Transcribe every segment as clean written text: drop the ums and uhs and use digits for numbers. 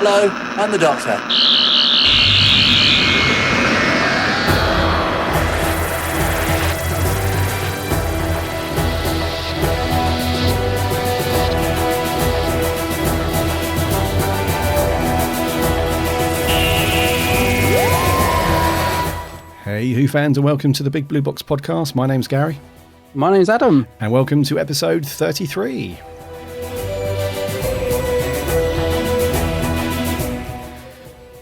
Hello, I'm the Doctor. Hey Who fans, and welcome to the Big Blue Box podcast. My name's Gary. My name's Adam. And welcome to episode 33.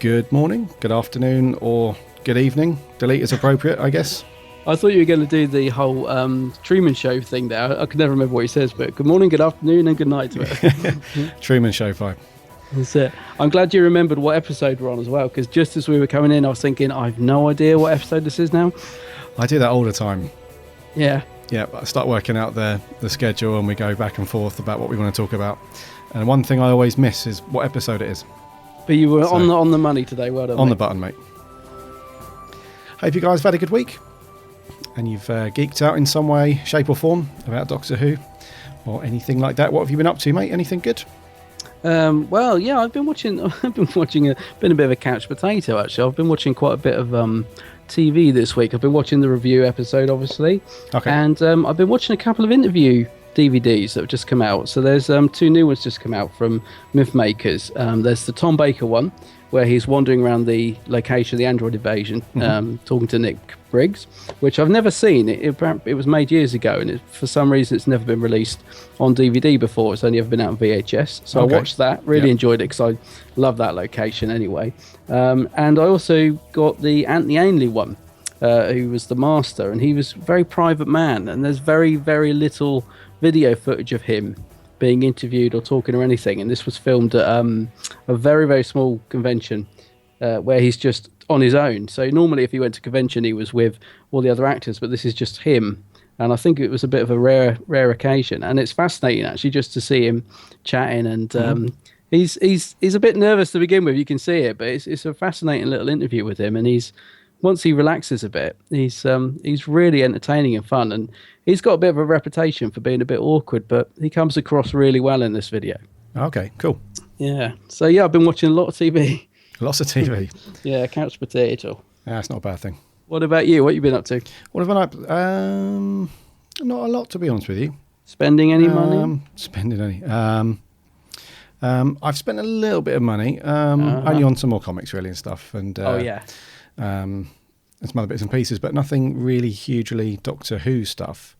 Good morning, good afternoon, or good evening. Delete is appropriate, I guess. I thought you were going to do the whole Truman Show thing there. I could never remember what he says, but good morning, good afternoon, and good night to it. Truman Show 5. That's it. I'm glad you remembered what episode we're on as well, because just as we were coming in, I was thinking, I've no idea what episode this is now. I do that all the time. Yeah. Yeah, I start working out the schedule and we go back and forth about what we want to talk about. And one thing I always miss is what episode it is. But you were on the money today. Well done, On mate. the button, mate. Hope you guys have had a good week. And you've geeked out in some way, shape or form about Doctor Who or anything like that. What have you been up to, mate? Anything good? Well, yeah, I've been watching a bit of a couch potato, actually. I've been watching quite a bit of TV this week. I've been watching the review episode, obviously. Okay. And I've been watching a couple of interview DVDs that have just come out. So there's two new ones just come out from Myth Makers. There's the Tom Baker one, where he's wandering around the location of the android invasion, talking to Nick Briggs, which I've never seen. It was made years ago, and for some reason it's never been released on DVD before. It's only ever been out on VHS. So Okay. I watched that, really enjoyed it, because I love that location anyway. And I also got the Anthony Ainley one, who was the Master, and he was a very private man, and there's very, very little video footage of him being interviewed or talking or anything, and this was filmed at a very, very small convention where he's just on his own. So normally if he went to convention he was with all the other actors, but this is just him, and I think it was a bit of a rare occasion, and it's fascinating actually just to see him chatting, and he's a bit nervous to begin with, you can see it, but it's a fascinating little interview with him, and once he relaxes a bit, he's really entertaining and fun, and he's got a bit of a reputation for being a bit awkward, but he comes across really well in this video. Okay, cool. Yeah. So yeah, I've been watching a lot of TV. Lots of TV. Yeah, couch potato. Yeah, that's not a bad thing. What about you? What have you been up to? What have I been up? Not a lot, to be honest with you. Spending any money? Spending any. I've spent a little bit of money, only on some more comics really and stuff. And and some other bits and pieces, but nothing really hugely Doctor Who stuff.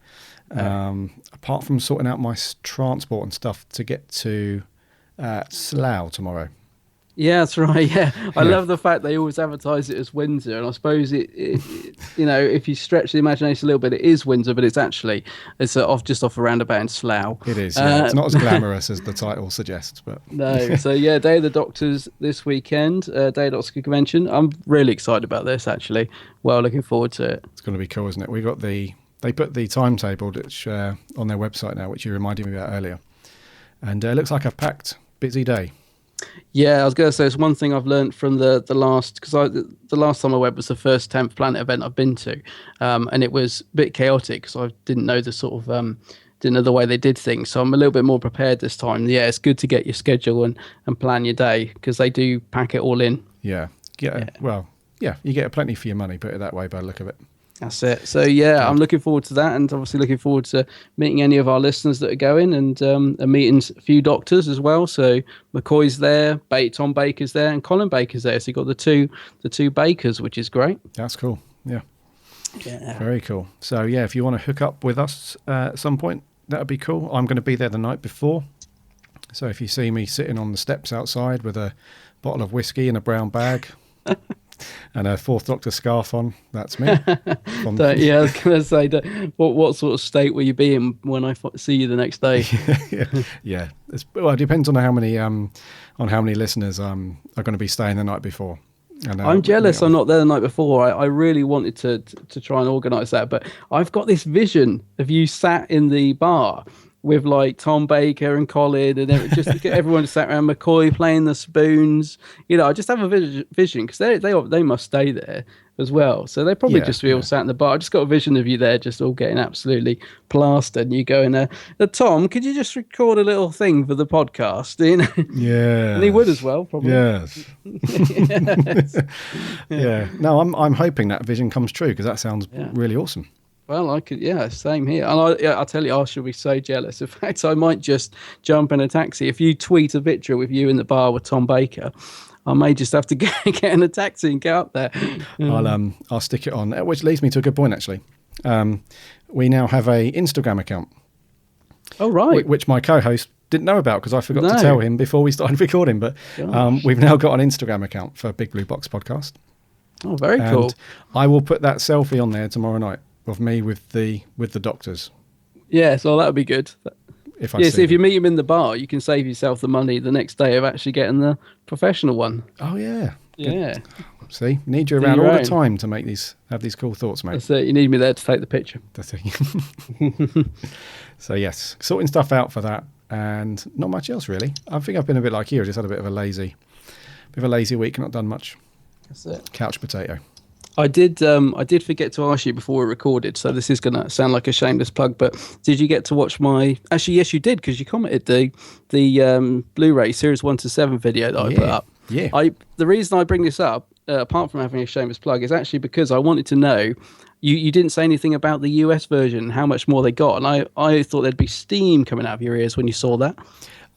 Apart from sorting out my transport and stuff to get to Slough tomorrow. Yeah, that's right. Yeah, I love the fact they always advertise it as Windsor, and I suppose it if you stretch the imagination a little bit, it is Windsor, but it's off a roundabout in Slough. It is. Yeah. It's not as glamorous as the title suggests, but no. So yeah, Day of the Doctors this weekend, Day of the Doctors convention. I'm really excited about this actually. Well, looking forward to it. It's going to be cool, isn't it? They put the timetable which on their website now, which you reminded me about earlier, and it looks like a packed, busy day. Yeah, I was going to say it's one thing I've learned from the last, because the last time I went was the first 10th Planet event I've been to, and it was a bit chaotic because I didn't know the way they did things. So I'm a little bit more prepared this time. Yeah, it's good to get your schedule and plan your day, because they do pack it all in. Yeah. Well, yeah, you get plenty for your money, put it that way by the look of it. That's it. So yeah, I'm looking forward to that, and obviously looking forward to meeting any of our listeners that are going, and meeting a few doctors as well. So McCoy's there, Tom Baker's there, and Colin Baker's there. So you got the two Bakers, which is great. That's cool. Yeah. Yeah. Very cool. So yeah, if you want to hook up with us at some point, that would be cool. I'm going to be there the night before. So if you see me sitting on the steps outside with a bottle of whiskey in a brown bag and a Fourth Doctor scarf on, that's me. Yeah, I was going to say, what sort of state will you be in when I see you the next day? Yeah. It depends on how many listeners are going to be staying the night before. And, I'm jealous I'm not there the night before. I really wanted to try and organise that, but I've got this vision of you sat in the bar with like Tom Baker and Colin and just everyone sat around McCoy playing the spoons. I just have a vision because they must stay there as well. So they probably just be all sat in the bar. I just got a vision of you there, just all getting absolutely plastered. And you going, Tom, could you just record a little thing for the podcast? Yeah. And he would as well, probably. Yes. Yeah. No, I'm hoping that vision comes true because that sounds really awesome. Well, I could, same here. And I'll tell you, I shall be so jealous. In fact, I might just jump in a taxi. If you tweet a picture with you in the bar with Tom Baker, I may just have to get in a taxi and get up there. I'll stick it on, which leads me to a good point, actually. We now have a Instagram account. Oh, right. Which my co-host didn't know about because I forgot to tell him before we started recording. But we've now got an Instagram account for Big Blue Box Podcast. Oh, very cool. I will put that selfie on there tomorrow night of me with the doctors. Yeah, so that would be good. If you meet him in the bar, you can save yourself the money the next day of actually getting the professional one. Oh yeah, yeah. Good. See, need you around all the time to have these cool thoughts, mate. That's it. You need me there to take the picture. That's it. So yes, sorting stuff out for that, and not much else really. I think I've been a bit like you. I just had a bit of a lazy week, not done much. That's it. Couch potato. I did forget to ask you before we recorded, so this is going to sound like a shameless plug, but did you get to watch my... Actually, yes, you did, because you commented the Blu-ray Series 1 to 7 video that I put up. Yeah. The reason I bring this up, apart from having a shameless plug, is actually because I wanted to know, you didn't say anything about the US version, how much more they got, and I thought there'd be steam coming out of your ears when you saw that.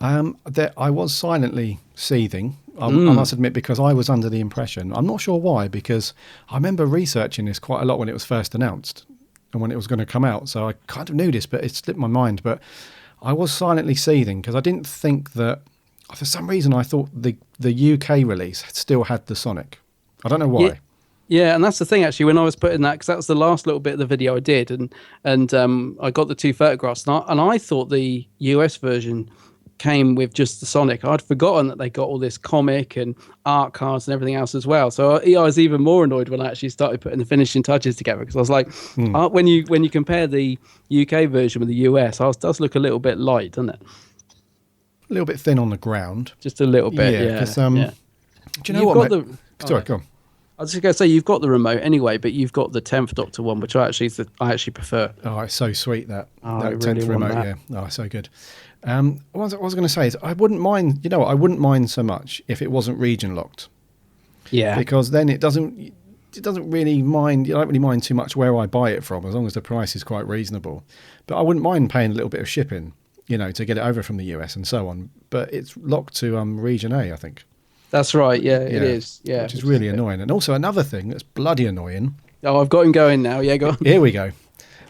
I was silently seething. I must admit, because I was under the impression, I'm not sure why, because I remember researching this quite a lot when it was first announced and when it was going to come out. So I kind of knew this, but it slipped my mind. But I was silently seething because I didn't think that, for some reason, I thought the UK release still had the Sonic. I don't know why. Yeah, and that's the thing, actually, when I was putting that, because that was the last little bit of the video I did, and I got the two photographs, and I thought the US version came with just the Sonic. I'd forgotten that they got all this comic and art cards and everything else as well. So I was even more annoyed when I actually started putting the finishing touches together, because I was like, when you compare the UK version with the US, it does look a little bit light, doesn't it? A little bit thin on the ground. Just a little bit, yeah. Do you know what? Sorry, go on. I was just going to say, you've got the remote anyway, but you've got the 10th Doctor one, which I actually prefer. Oh, it's so sweet, that 10th really remote, yeah. Oh, so good. What I was going to say is I wouldn't mind, I wouldn't mind so much if it wasn't region locked. Yeah. Because then it doesn't really mind, I don't really mind too much where I buy it from, as long as the price is quite reasonable. But I wouldn't mind paying a little bit of shipping, to get it over from the US and so on. But it's locked to region A, I think. That's right, yeah, it is. Yeah. Which is really annoying. And also another thing that's bloody annoying. Oh, I've got him going now. Yeah, go on. Here we go.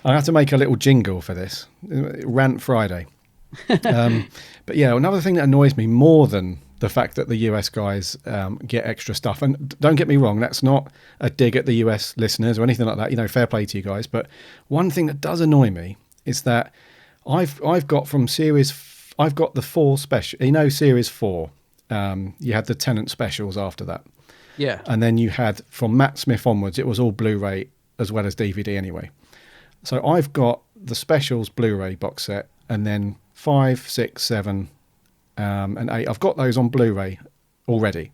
I have to make a little jingle for this. Rant Friday. But yeah, another thing that annoys me more than the fact that the US guys get extra stuff, and don't get me wrong, that's not a dig at the US listeners or anything like that, fair play to you guys, but one thing that does annoy me is that I've got the 4 special, series 4, you had the Tennant specials after that. Yeah. And then you had, from Matt Smith onwards, it was all Blu-ray as well as DVD anyway. So I've got the specials Blu-ray box set, and then 5, 6, 7, and 8. I've got those on Blu-ray already.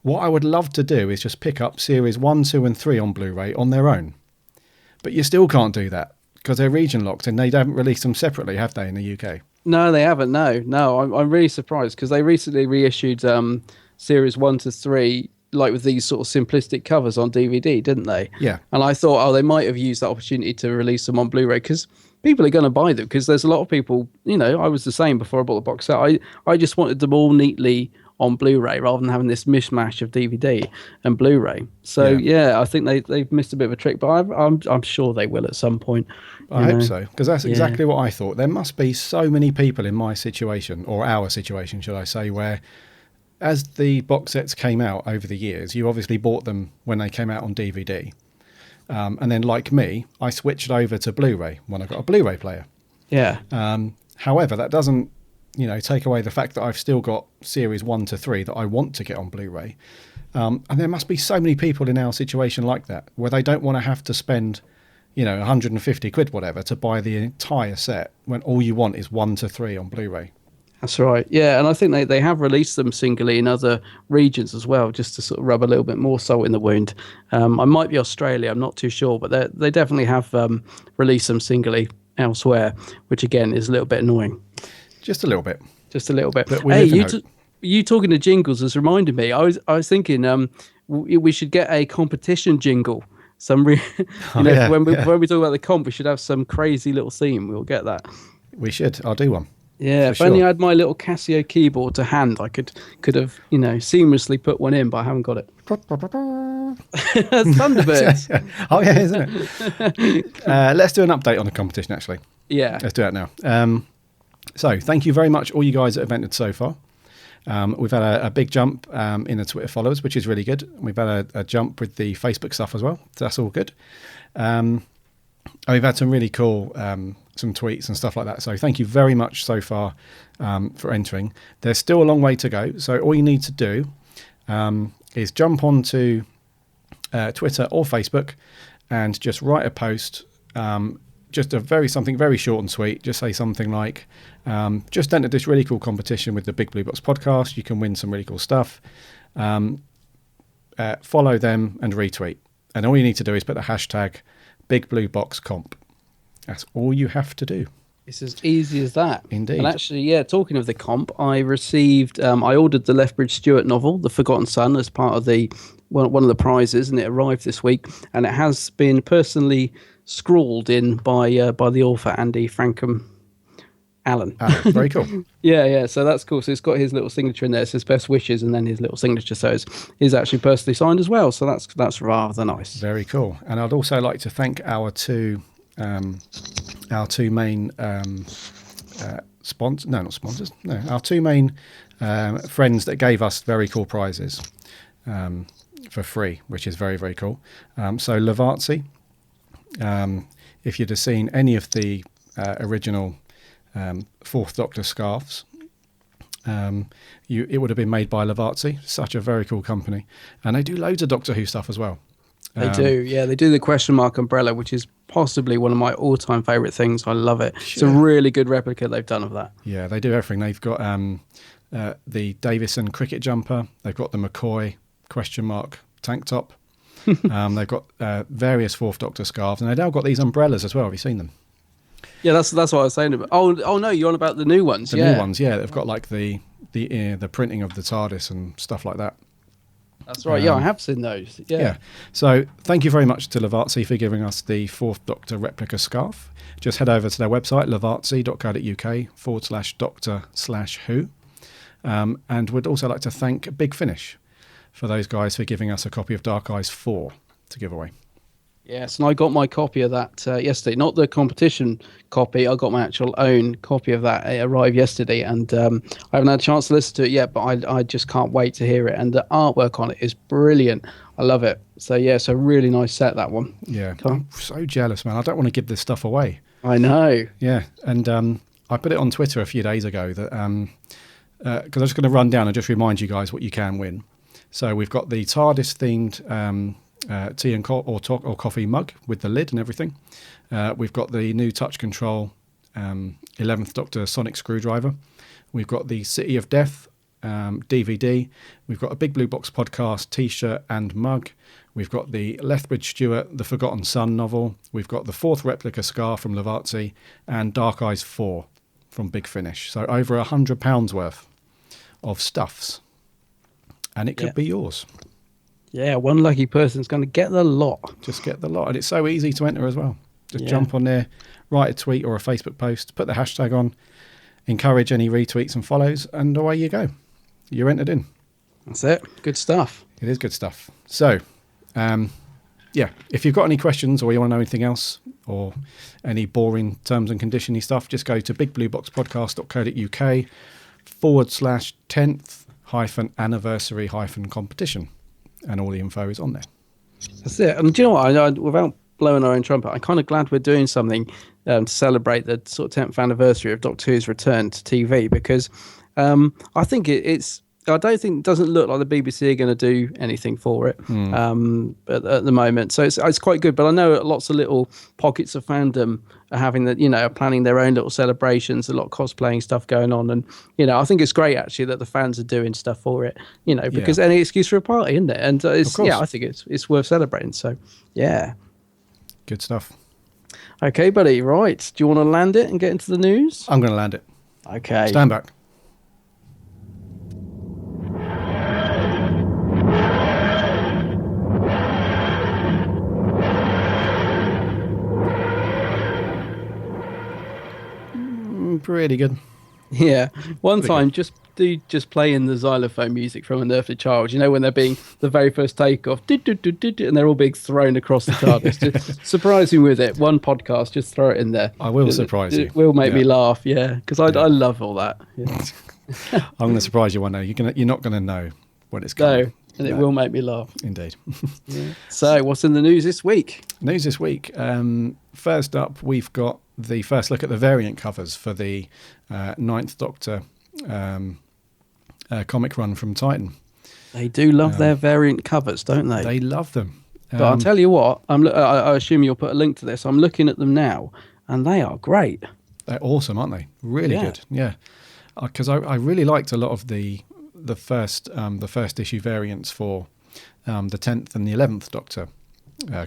What I would love to do is just pick up series 1, 2, and 3 on Blu-ray on their own. But you still can't do that because they're region locked and they haven't released them separately, have they, in the UK? No, they haven't. No. I'm really surprised because they recently reissued series 1 to 3, like with these sort of simplistic covers on DVD, didn't they? Yeah. And I thought, they might have used that opportunity to release them on Blu-ray because people are going to buy them, because there's a lot of people, I was the same before I bought the box set. I just wanted them all neatly on Blu-ray rather than having this mishmash of DVD and Blu-ray. So yeah, I think they've missed a bit of a trick, but I'm sure they will at some point. I hope so, because that's exactly what I thought. There must be so many people in my situation, or our situation, should I say, where as the box sets came out over the years, you obviously bought them when they came out on DVD. And then, like me, I switched over to Blu-ray when I got a Blu-ray player. Yeah. However, that doesn't, take away the fact that I've still got series 1 to 3 that I want to get on Blu-ray. And there must be so many people in our situation like that, where they don't want to have to spend, £150, whatever, to buy the entire set when all you want is 1 to 3 on Blu-ray. That's right. Yeah, and I think they have released them singly in other regions as well, just to sort of rub a little bit more salt in the wound. I might be Australia, I'm not too sure, but they definitely have released them singly elsewhere, which again is a little bit annoying. Just a little bit. Just a little bit. But you talking to jingles has reminded me. I was thinking we should get a competition jingle. When we talk about the comp, we should have some crazy little theme. We'll get that. We should. I'll do one. Yeah, if only I had my little Casio keyboard to hand, I could have seamlessly put one in, but I haven't got it. Thunderbirds. Oh yeah, isn't it? Let's do an update on the competition. Actually, yeah, let's do that now. So thank you very much, all you guys that have entered so far. We've had a big jump in the Twitter followers, which is really good. We've had a jump with the Facebook stuff as well. So that's all good. We've had some really cool some tweets and stuff like that. So thank you very much so far for entering. There's still a long way to go. So all you need to do is jump onto Twitter or Facebook and just write a post. Just something very short and sweet. Just say something like, just entered this really cool competition with the Big Blue Box podcast. You can win some really cool stuff. Follow them and retweet. And all you need to do is put the hashtag Big Blue Box Comp. That's all you have to do. It's as easy as that. Indeed. And actually, yeah, talking of the comp, I received, I ordered the Lethbridge Stewart novel, The Forgotten Son, as part of one of the prizes, and it arrived this week. And it has been personally scrawled in by the author, Andy Frankham Allen. Very cool. Yeah. So that's cool. So it's got his little signature in there. It says best wishes, and then his little signature. So it's actually personally signed as well. So that's rather nice. Very cool. And I'd also like to thank our two main sponsors. No, not sponsors. No, our two main friends that gave us very cool prizes for free, which is very, very cool. So Lavazzi, if you'd have seen any of the original Fourth Doctor scarves, it would have been made by Lavazzi. Such a very cool company, and they do loads of Doctor Who stuff as well. They do, yeah. They do the question mark umbrella, which is possibly one of my all-time favourite things. I love it. Sure. It's a really good replica they've done of that. Yeah, they do everything. They've got the Davison cricket jumper. They've got the McCoy question mark tank top. They've got various Fourth Doctor scarves, and they've now got these umbrellas as well. Have you seen them? Yeah, that's what I was saying about. Oh no, you're on about the new ones. The new ones, yeah. They've got like the printing of the TARDIS and stuff like that. That's right. I have seen those. Yeah. So thank you very much to Lavazzi for giving us the Fourth Doctor replica scarf. Just head over to their website, lavazzi.co.uk/doctor/who. And we'd also like to thank Big Finish for those guys for giving us a copy of Dark Eyes 4 to give away. Yes, and I got my copy of that yesterday. Not the competition copy. I got my actual own copy of that. It arrived yesterday, and I haven't had a chance to listen to it yet, but I just can't wait to hear it. And the artwork on it is brilliant. I love it. So, yeah, it's a really nice set, that one. Yeah, I'm so jealous, man. I don't want to give this stuff away. I know. Yeah, and I put it on Twitter a few days ago that because I'm just going to run down and just remind you guys what you can win. So we've got the TARDIS-themed tea and or coffee mug with the lid and everything. We've got the new touch control 11th Doctor sonic screwdriver. We've got the City of Death DVD. We've got a Big Blue Box podcast t-shirt and mug. We've got the Lethbridge Stewart The Forgotten Son novel. We've got the fourth replica scarf from Lavazzi and Dark Eyes 4 from Big Finish. So over £100 worth of stuffs, and it could be yours. Yeah, one lucky person's going to get the lot. Just get the lot. And it's so easy to enter as well. Just jump on there, write a tweet or a Facebook post, put the hashtag on, encourage any retweets and follows, and away you go. You're entered in. That's it. Good stuff. It is good stuff. So, if you've got any questions or you want to know anything else or any boring terms and conditions stuff, just go to bigblueboxpodcast.co.uk/10th-anniversary-competition. And all the info is on there. That's it. And do you know what? I without blowing our own trumpet, I'm kind of glad we're doing something to celebrate the sort of 10th anniversary of Doctor Who's return to TV, because I think it's I don't think it doesn't look like the BBC are going to do anything for it at the moment. So it's quite good. But I know lots of little pockets of fandom are having that, are planning their own little celebrations, a lot of cosplaying stuff going on. And, I think it's great actually that the fans are doing stuff for it, because any excuse for a party, isn't it? And I think it's worth celebrating. So, yeah. Good stuff. Okay, buddy. Right. Do you want to land it and get into the news? I'm going to land it. Okay. Stand back. Pretty good. Yeah. One time, just playing the xylophone music from Unearthly Child. When they're being the very first takeoff, and they're all being thrown across the Tardis. Just surprise me with it. One podcast, just throw it in there. I will surprise you. It will make me laugh. Yeah, because I love all that. Yeah. I'm going to surprise you one day. You're not going to know when it's coming. No, and it will make me laugh. Indeed. Yeah. So, what's in the news this week? First up, we've got the first look at the variant covers for the Ninth Doctor comic run from Titan. They do love their variant covers, don't they? They love them. But I'll tell you what, I assume you'll put a link to this. I'm looking at them now, and they are great. They're awesome, aren't they? Really good. Yeah, because I really liked a lot of the first issue variants for the 10th and the 11th Doctor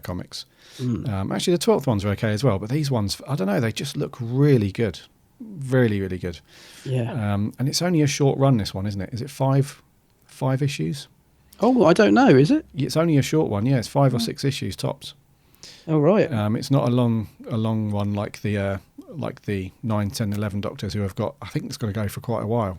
comics. Actually, the 12th ones are okay as well, but these ones, I don't know, they just look really good. Really, really good. Yeah. And it's only a short run, this one, isn't it? Is it five issues? Oh, I don't know, is it? It's only a short one, yeah. It's 5 or 6 issues tops. Oh, right. It's not a long one like the 9, 10, 11 Doctors who have got, I think it's going to go for quite a while.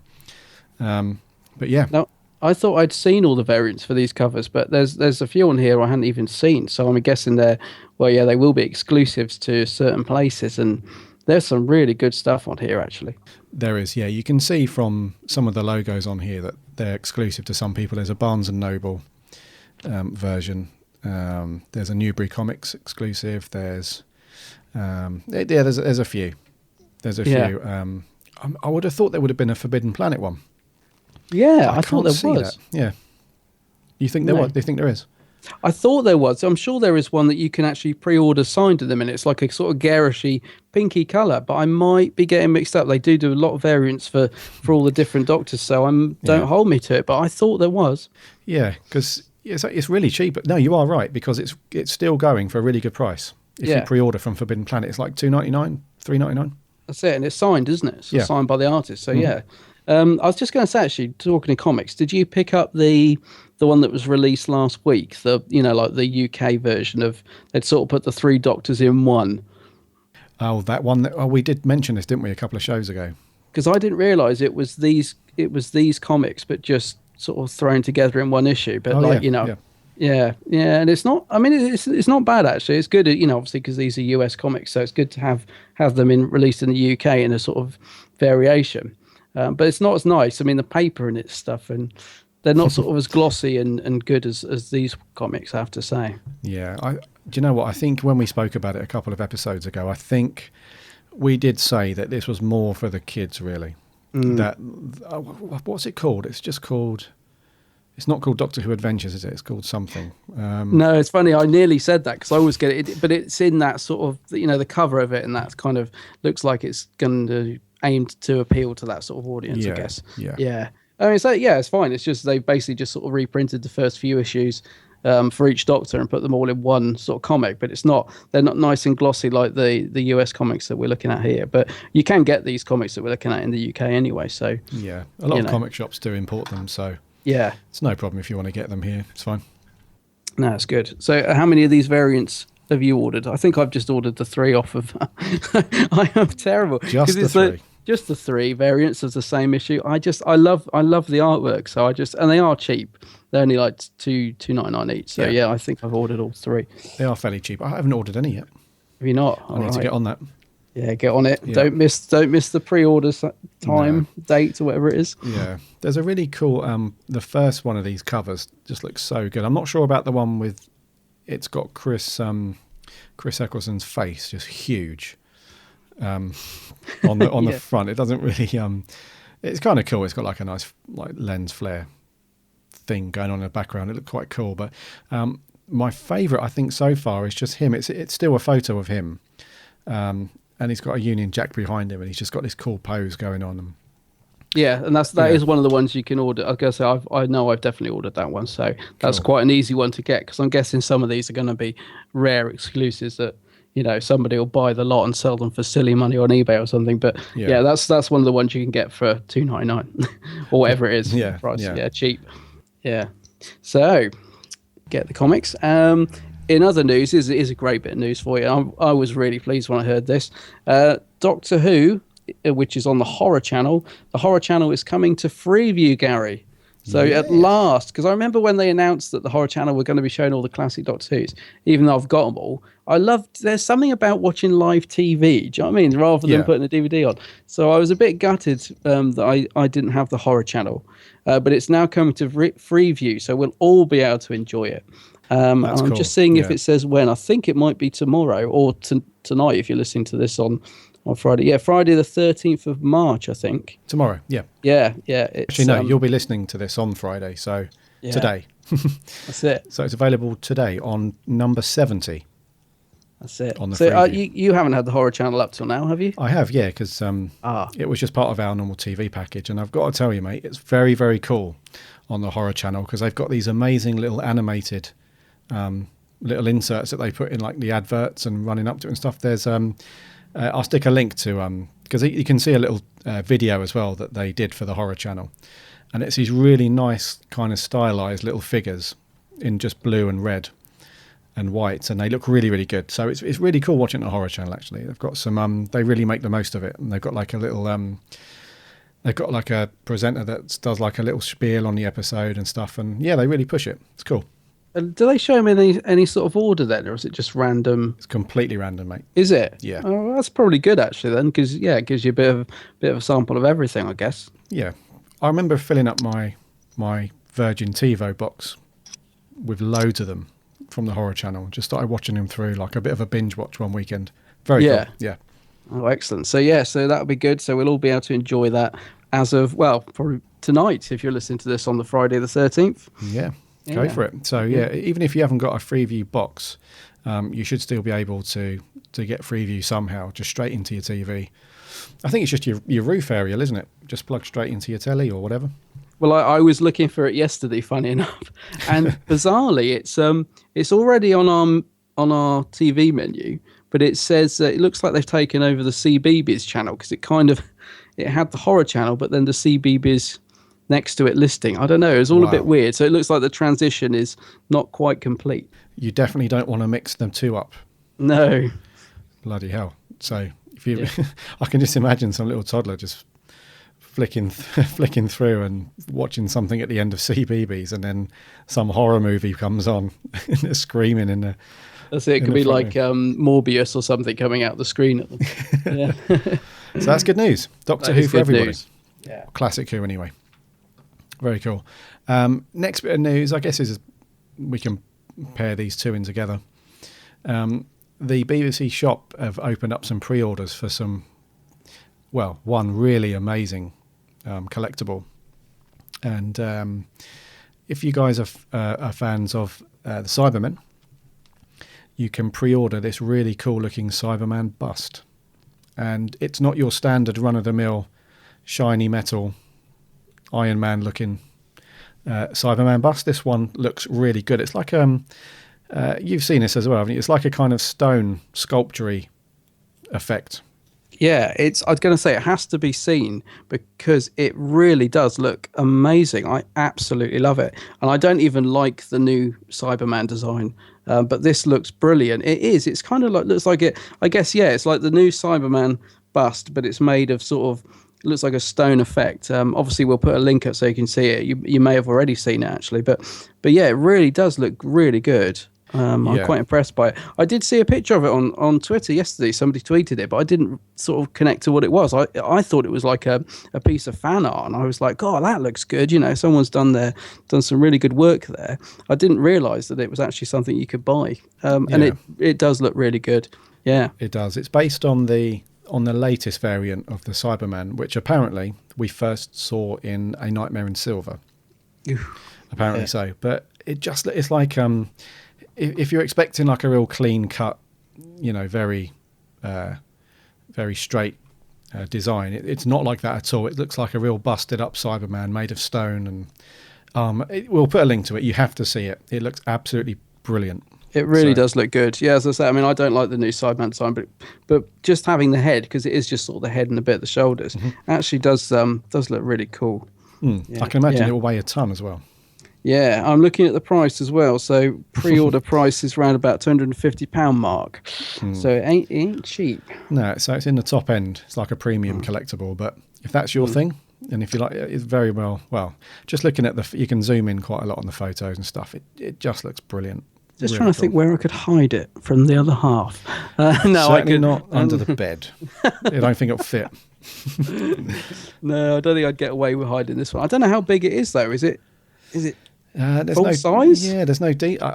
But yeah. Now, I thought I'd seen all the variants for these covers, but there's a few on here I hadn't even seen. So I'm guessing they will be exclusives to certain places, and there's some really good stuff on here, actually. There is, yeah. You can see from some of the logos on here that they're exclusive to some people. There's a Barnes & Noble version. There's a Newbury Comics exclusive. There's a few. There's a few. I would have thought there would have been a Forbidden Planet one. Yeah, I thought there was. That. Yeah. You think there was? Do you think there is? I thought there was. I'm sure there is one that you can actually pre-order signed to them, and it's like a sort of garishy pinky colour, but I might be getting mixed up. They do a lot of variants for all the different Doctors, so don't hold me to it, but I thought there was. Yeah, because it's really cheap. No, you are right, because it's still going for a really good price. If you pre-order from Forbidden Planet, it's like $2.99, $3.99. That's it, and it's signed, isn't it? It's signed by the artist, so yeah. I was just going to say, actually, talking of comics, did you pick up the one that was released last week? Like the UK version of, they'd sort of put the 3 Doctors in one. Oh, that one. We did mention this, didn't we, a couple of shows ago? Because I didn't realise it was these these comics, but just sort of thrown together in one issue. But Yeah, and it's not. I mean, it's not bad actually. It's good, obviously because these are US comics, so it's good to have them released in the UK in a sort of variation. But it's not as nice. I mean, the paper and its stuff, and they're not sort of as glossy and good as these comics, I have to say. Yeah, do you know what? I think when we spoke about it a couple of episodes ago, I think we did say that this was more for the kids, really. That what's it called? It's just called. It's not called Doctor Who Adventures, is it? It's called something. No, it's funny. I nearly said that because I always get it, but it's in that sort of, the cover of it, and that kind of looks like it's going to aimed to appeal to that sort of audience, I guess. Yeah. I mean, it's fine. It's just they basically just sort of reprinted the first few issues for each Doctor and put them all in one sort of comic. But they're not nice and glossy like the US comics that we're looking at here. But you can get these comics that we're looking at in the UK anyway. So yeah, a lot of comic shops do import them. So yeah, it's no problem if you want to get them here. It's fine. No, it's good. So how many of these variants have you ordered? I think I've just ordered the 3 off of. I am terrible. Just the 3. Just the 3 variants of the same issue. I love the artwork. So and they are cheap. They're only like $2.99 each. So yeah, I think I've ordered all 3. They are fairly cheap. I haven't ordered any yet. Have you not? I need to get on that. Yeah, get on it. Yeah. Don't miss the pre-order date or whatever it is. Yeah, there's a really cool. The first one of these covers just looks so good. I'm not sure about the one with. It's got Chris Eccleston's face just huge. On the front, it doesn't really It's kind of cool. It's got like a nice like lens flare thing going on in the background. It looked quite cool. But my favourite, I think, so far is just him. It's still a photo of him, and he's got a Union Jack behind him, and he's just got this cool pose going on. Yeah, and that is one of the ones you can order. I guess I know I've definitely ordered that one, so that's quite an easy one to get, because I'm guessing some of these are going to be rare exclusives that somebody will buy the lot and sell them for silly money on eBay or something. But that's one of the ones you can get for $2.99 or whatever it is. Yeah, price. Yeah, cheap. Yeah, so get the comics. In other news, is a great bit of news for you. I was really pleased when I heard this. Doctor Who, which is on the Horror Channel. The Horror Channel is coming to Freeview, Gary. So at last, because I remember when they announced that the Horror Channel were going to be showing all the classic Doctor Who's, even though I've got them all, there's something about watching live TV, do you know what I mean, rather than putting a DVD on. So I was a bit gutted that I didn't have the Horror Channel, but it's now coming to Freeview, so we'll all be able to enjoy it. I'm cool. Just seeing if it says when. I think it might be tomorrow or tonight if you're listening to this on Friday. Yeah, Friday the 13th of March, I think. Tomorrow, yeah. Yeah. Actually, no, you'll be listening to this on Friday, so today. That's it. So it's available today on number 70. That's it. On the so you haven't had the Horror Channel up till now, have you? I have, yeah, because it was just part of our normal TV package. And I've got to tell you, mate, it's very, very cool on the Horror Channel, because they've got these amazing little animated little inserts that they put in like the adverts and running up to it and stuff. There's I'll stick a link to because you can see a little video as well that they did for the Horror Channel, and it's these really nice kind of stylized little figures in just blue and red and white, and they look really, really good. So it's really cool watching the Horror Channel. Actually, they've got some they really make the most of it, and they've got like a little they've got like a presenter that does like a little spiel on the episode and stuff, and yeah, they really push it. It's cool. Do they show him in any sort of order then, or is it just random? It's completely random, mate. Is it? Yeah. Oh, that's probably good actually then, because it gives you a bit of a sample of everything, I guess. Yeah, I remember filling up my Virgin TiVo box with loads of them from the Horror Channel. Just started watching them through, like a bit of a binge watch one weekend. Very cool. Yeah. Oh, excellent. So that'll be good. So we'll all be able to enjoy that as of probably tonight if you're listening to this on the Friday the 13th. Yeah. Go for it. So even if you haven't got a Freeview box, you should still be able to get Freeview somehow, just straight into your TV. I think it's just your roof area, isn't it? Just plug straight into your telly or whatever. Well, I was looking for it yesterday, funny enough, and bizarrely, it's already on our TV menu, but it says it looks like they've taken over the CBeebies channel, because it had the Horror Channel, but then the CBeebies next to it listing. I don't know. It's all a bit weird. So it looks like the transition is not quite complete. You definitely don't want to mix them two up. No. Bloody hell. So if you, I can just imagine some little toddler just flicking through and watching something at the end of CBeebies, and then some horror movie comes on and they're screaming in the. That's it. It could be like Morbius or something coming out the screen at them. Yeah. So that's good news. Doctor Who for everybody. News. Yeah. Classic Who anyway. Very cool. Next bit of news, I guess, is we can pair these two in together. The BBC shop have opened up some pre-orders for one really amazing collectible. And if you guys are fans of the Cybermen, you can pre-order this really cool-looking Cyberman bust. And it's not your standard run-of-the-mill shiny metal Iron Man looking Cyberman bust. This one looks really good. It's like you've seen this as well, haven't you? It's like a kind of stone sculpture-y effect. Yeah, I was going to say it has to be seen because it really does look amazing. I absolutely love it. And I don't even like the new Cyberman design, but this looks brilliant. It is. It's kind of like, looks like it, I guess, it's like the new Cyberman bust, but it's made of sort of, it looks like a stone effect. Obviously, we'll put a link up so you can see it. You may have already seen it, actually. But yeah, it really does look really good. I'm quite impressed by it. I did see a picture of it on Twitter yesterday. Somebody tweeted it, but I didn't sort of connect to what it was. I thought it was like a piece of fan art, and I was like, "God, that looks good." Someone's done some really good work there. I didn't realise that it was actually something you could buy, and it does look really good. Yeah, it does. It's based on the on the latest variant of the Cyberman, which apparently we first saw in A Nightmare in Silver. Apparently so. But it's like if you're expecting like a real clean cut, very very straight design, it's not like that at all. It looks like a real busted up Cyberman made of stone, and we'll put a link to it. You have to see it. It looks absolutely brilliant. It really does look good. Yeah, as I say, I mean, I don't like the new Cyberman design, but just having the head, because it is just sort of the head and a bit of the shoulders, actually does look really cool. Yeah. I can imagine it will weigh a ton as well. Yeah, I'm looking at the price as well. So pre-order price is around about £250 mark. So it ain't cheap. No, so it's in the top end. It's like a premium collectible. But if that's your thing, and if you like, it's very well. Just looking at you can zoom in quite a lot on the photos and stuff. It just looks brilliant. Just really trying to think where I could hide it from the other half. No, certainly not under the bed. I don't think it'll fit. No, I don't think I'd get away with hiding this one. I don't know how big it is though. Is it full size? Yeah, there's no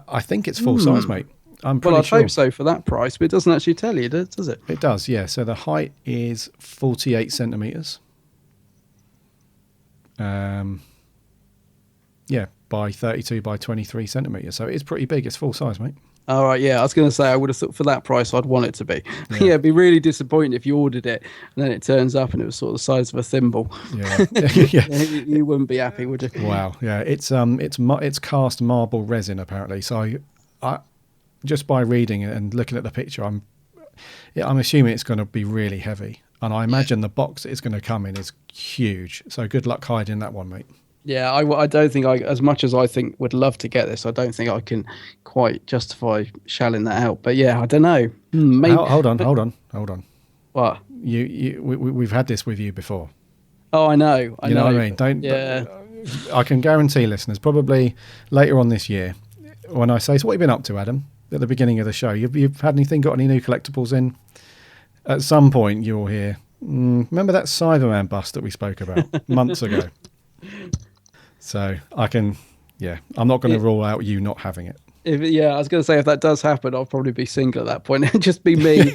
I think it's full size, mate. I'm pretty I'd sure. hope so for that price, but it doesn't actually tell you, does it? It does, yeah. So the height is 48 centimetres. By 32 by 23 centimetres. So it's pretty big. It's full size, mate. All right, yeah. I was going to say, I would have thought for that price, I'd want it to be. Yeah, it'd be really disappointing if you ordered it and then it turns up and it was sort of the size of a thimble. Yeah. You wouldn't be happy, would you? Wow. Yeah, it's cast marble resin apparently. So I just by reading it and looking at the picture, I'm assuming it's going to be really heavy, and I imagine the box it's going to come in is huge. So good luck hiding that one, mate. Yeah, I don't think as much as I would love to get this, I don't think I can quite justify shelling that out. But yeah, I don't know. Maybe, hold on. What? We've had this with you before. Oh, I know. You know what I mean? I can guarantee listeners, probably later on this year, when I say, so what have you been up to, Adam, at the beginning of the show? You've had anything, got any new collectibles in? At some point you'll hear, remember that Cyberman bust that we spoke about months ago? So I'm not going to rule out you not having it. I was going to say, if that does happen, I'll probably be single at that point. It'll just be me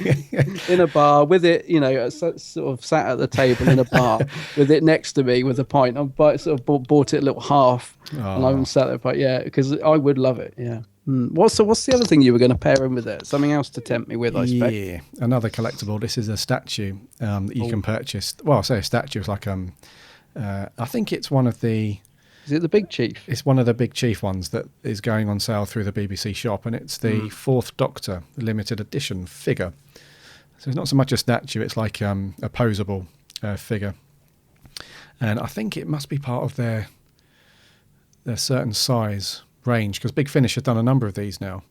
in a bar with it, sort of sat at the table in a bar with it next to me with a pint. I've sort of bought it a little half, and I'm sat there, but because I would love it. Yeah. What's the other thing you were going to pair in with it? Something else to tempt me with, I expect. Yeah, another collectible. This is a statue that you can purchase. Well, I say a statue. It's like I think it's one of the. Is it the Big Chief? It's one of the Big Chief ones that is going on sale through the BBC shop, and it's the Fourth Doctor limited edition figure. So it's not so much a statue; it's like a posable figure, and I think it must be part of their certain size range, because Big Finish have done a number of these now,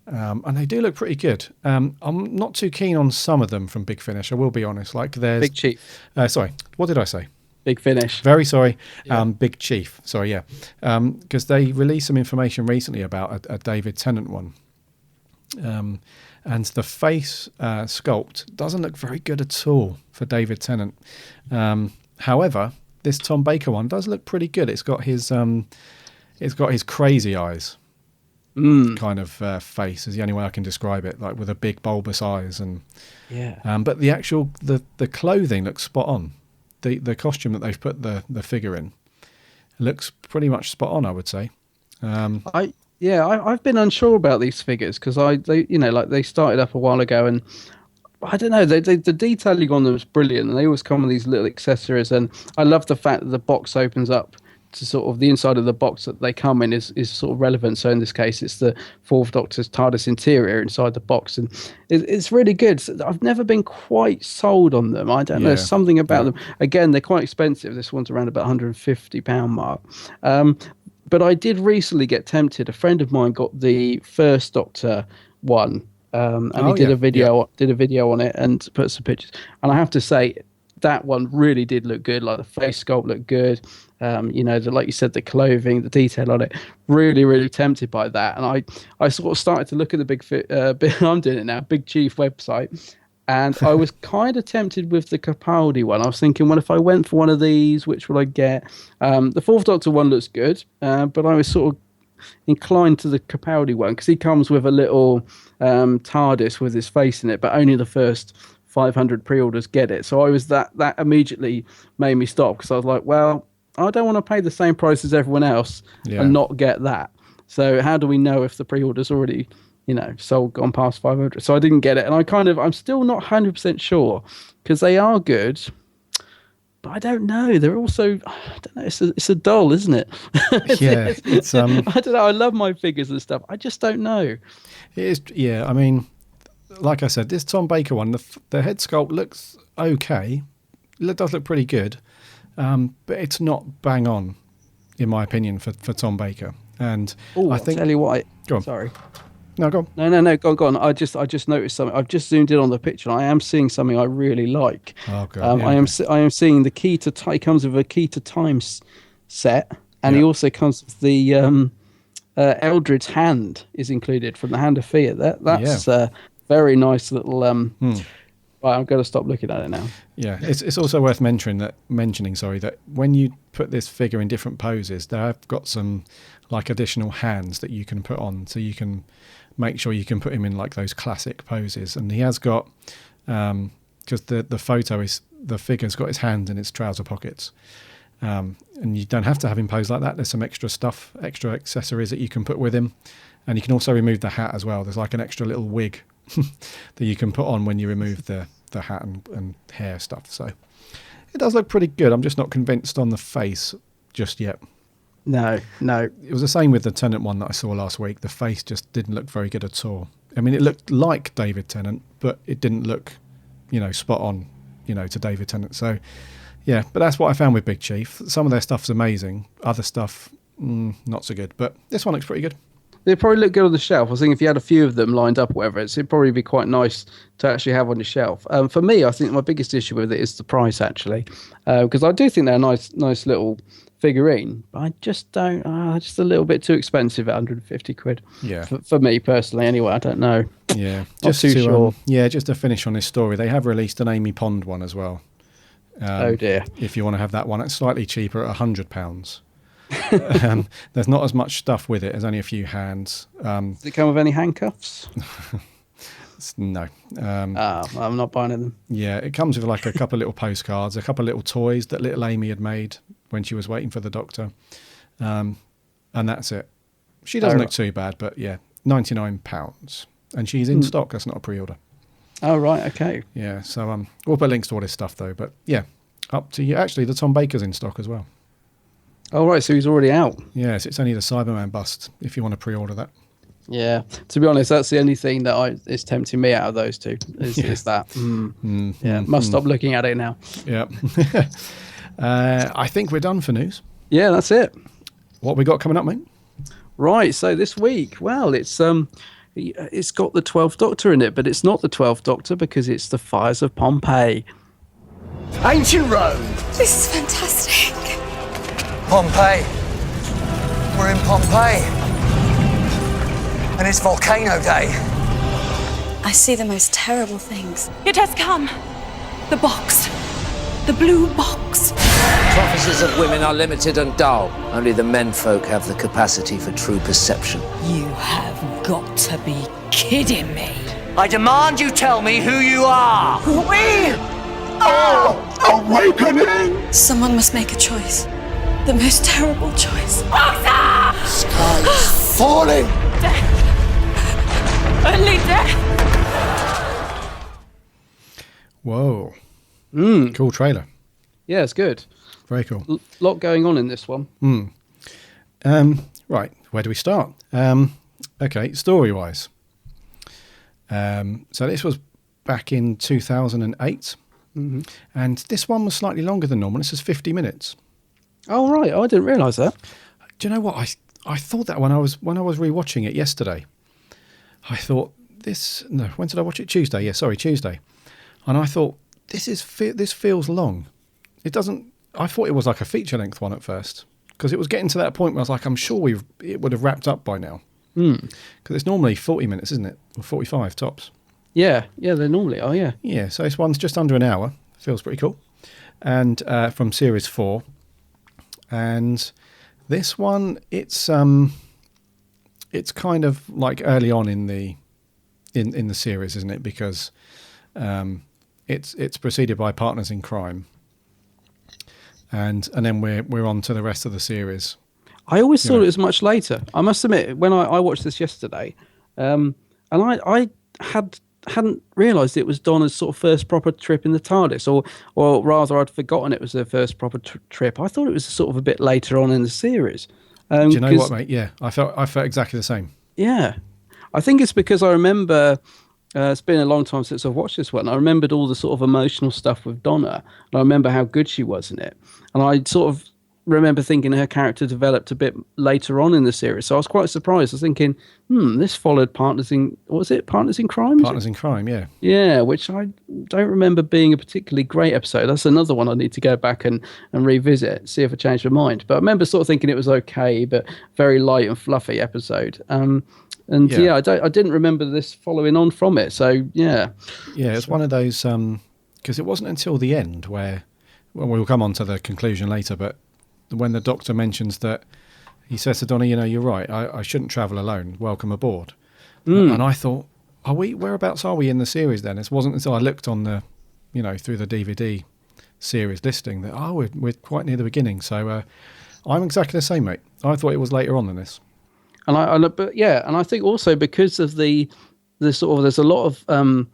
and they do look pretty good. I'm not too keen on some of them from Big Finish, I will be honest. Like there's Big Chief. Sorry, what did I say? Big Finish. Very sorry. Yeah. Big Chief. Sorry, yeah. Because they released some information recently about a David Tennant one. And the face sculpt doesn't look very good at all for David Tennant. However, this Tom Baker one does look pretty good. It's got his crazy eyes kind of face is the only way I can describe it, like with a big bulbous eyes. And but the actual the clothing looks spot on. The costume that they've put the figure in looks pretty much spot on, I would say. I've been unsure about these figures because they started up a while ago, and I don't know, the detailing on them is brilliant, and they always come with these little accessories, and I love the fact that the box opens up to sort of the inside of the box that they come in is sort of relevant. So in this case, it's the Fourth Doctor's TARDIS interior inside the box, and it's really good. So I've never been quite sold on them. I don't know, something about them. Again, they're quite expensive. This one's around about £150 mark. But I did recently get tempted. A friend of mine got the First Doctor one, and he did a video on it and put some pictures. And I have to say, that one really did look good. Like the face sculpt looked good. Like you said, the clothing, the detail on it, really, really tempted by that. And I sort of started to look at the I'm doing it now, Big Chief website. And I was kind of tempted with the Capaldi one. I was thinking, well, if I went for one of these, which would I get? The Fourth Doctor one looks good, but I was sort of inclined to the Capaldi one because he comes with a little TARDIS with his face in it, but only the first 500 pre-orders get it. So I was that immediately made me stop, because I was like, well, I don't want to pay the same price as everyone else and not get that. So how do we know if the pre-order's already, sold, gone past 500? So I didn't get it. And I'm still not 100% sure, because they are good, but I don't know. They're also, I don't know, it's a doll, isn't it? It's I don't know. I love my figures and stuff. I just don't know. It is, yeah. I mean, like I said, this Tom Baker one, the head sculpt looks okay. It does look pretty good, but it's not bang on, in my opinion, for Tom Baker. And I think, I'll tell you what. Go on. Sorry. No, go on. No. Go on. I just noticed something. I've just zoomed in on the picture. And I am seeing something I really like. Oh, God. I am seeing the key to time. He comes with a key to time set, and he also comes with the Eldred's hand is included from the Hand of Fear. That's very nice little. Right, I'm going to stop looking at it now. Yeah, it's also worth mentioning that when you put this figure in different poses, they've got some like additional hands that you can put on, so you can make sure you can put him in like those classic poses. And he has got, because the figure's got his hand in its trouser pockets, and you don't have to have him pose like that. There's some extra accessories that you can put with him, and you can also remove the hat as well. There's like an extra little wig that you can put on when you remove the hat and hair stuff. So it does look pretty good. I'm just not convinced on the face just yet. No. It was the same with the Tennant one that I saw last week. The face just didn't look very good at all. I mean, it looked like David Tennant, but it didn't look, spot on, to David Tennant. So, yeah, but that's what I found with Big Chief. Some of their stuff's amazing. Other stuff, not so good. But this one looks pretty good. They'd probably look good on the shelf. I was thinking if you had a few of them lined up or whatever, it'd probably be quite nice to actually have on your shelf. For me, I think my biggest issue with it is the price, actually, because I do think they're a nice little figurine, but I just don't. Just a little bit too expensive at 150 quid. Yeah. For me personally, anyway. I don't know. Yeah. Just too sure. Just to finish on this story, they have released an Amy Pond one as well. Oh dear. If you want to have that one, it's slightly cheaper at £100. There's not as much stuff with it. There's only a few hands. Does it come with any handcuffs? No. I'm not buying them. Yeah, it comes with like a couple of little postcards, a couple of little toys that little Amy had made when she was waiting for the doctor, and that's it. She doesn't look too bad, but yeah, £99, and she's in stock. That's not a pre-order. Oh right, okay. Yeah, so we'll put links to all this stuff though. But yeah, up to you. Actually, the Tom Baker's in stock as well. Oh, right, so he's already out. Yes, it's only the Cyberman bust if you want to pre-order that. Yeah, to be honest, that's the only thing that is tempting me out of those two, is that. Must stop looking at it now. Yeah. I think we're done for news. Yeah, that's it. What we got coming up, mate? Right, so this week, well, it's got the 12th Doctor in it, but it's not the 12th Doctor because it's the Fires of Pompeii. Ancient Rome. This is fantastic. Pompeii. We're in Pompeii. And it's Volcano Day. I see the most terrible things. It has come. The box. The blue box. Prophecies of women are limited and dull. Only the menfolk have the capacity for true perception. You have got to be kidding me. I demand you tell me who you are. We are awakening. Someone must make a choice. The most terrible choice. Boxer! Skies falling. Death. Only death. Whoa. Cool trailer. Yeah, it's good. Very cool. Lot going on in this one. Right, where do we start? Okay, story-wise. So this was back in 2008, and this one was slightly longer than normal. This is 50 minutes. Oh right, I didn't realise that. Do you know what? I thought that when I was rewatching it yesterday. I thought when did I watch it? Tuesday. Yeah, sorry, Tuesday. And I thought this feels long. It doesn't. I thought it was like a feature length one at first because it was getting to that point where I was like, I'm sure it would have wrapped up by now. Because it's normally 40 minutes, isn't it? Or 45 tops. Yeah, they normally are. Yeah. Yeah. So this one's just under an hour. Feels pretty cool. And from series 4. And this one, it's kind of like early on in the series, isn't it? Because it's preceded by Partners in Crime, and then we're on to the rest of the series. I always thought it was much later. I must admit, when I watched this yesterday, and I hadn't realised it was Donna's sort of first proper trip in the TARDIS, or rather, I'd forgotten it was their first proper trip. I thought it was sort of a bit later on in the series. Do you know what, mate? Yeah, I felt exactly the same. Yeah, I think it's because I remember. It's been a long time since I've watched this one. I remembered all the sort of emotional stuff with Donna, and I remember how good she was in it. And I sort of remember thinking her character developed a bit later on in the series. So I was quite surprised. I was thinking, this followed Partners in Crime? Partners in Crime, yeah. Yeah, which I don't remember being a particularly great episode. That's another one I need to go back and revisit, see if I changed my mind. But I remember sort of thinking it was okay, but very light and fluffy episode. I didn't remember this following on from it. So, yeah. Yeah, it's one of those, because it wasn't until the end where, well, we'll come on to the conclusion later, but when the Doctor mentions that, he says to Donna, you're right, I shouldn't travel alone, welcome aboard. And I thought, whereabouts are we in the series then? It wasn't until I looked on the, through the DVD series listing that, we're quite near the beginning. So I'm exactly the same, mate. I thought it was later on than this. And I think also because of the sort of, there's a lot of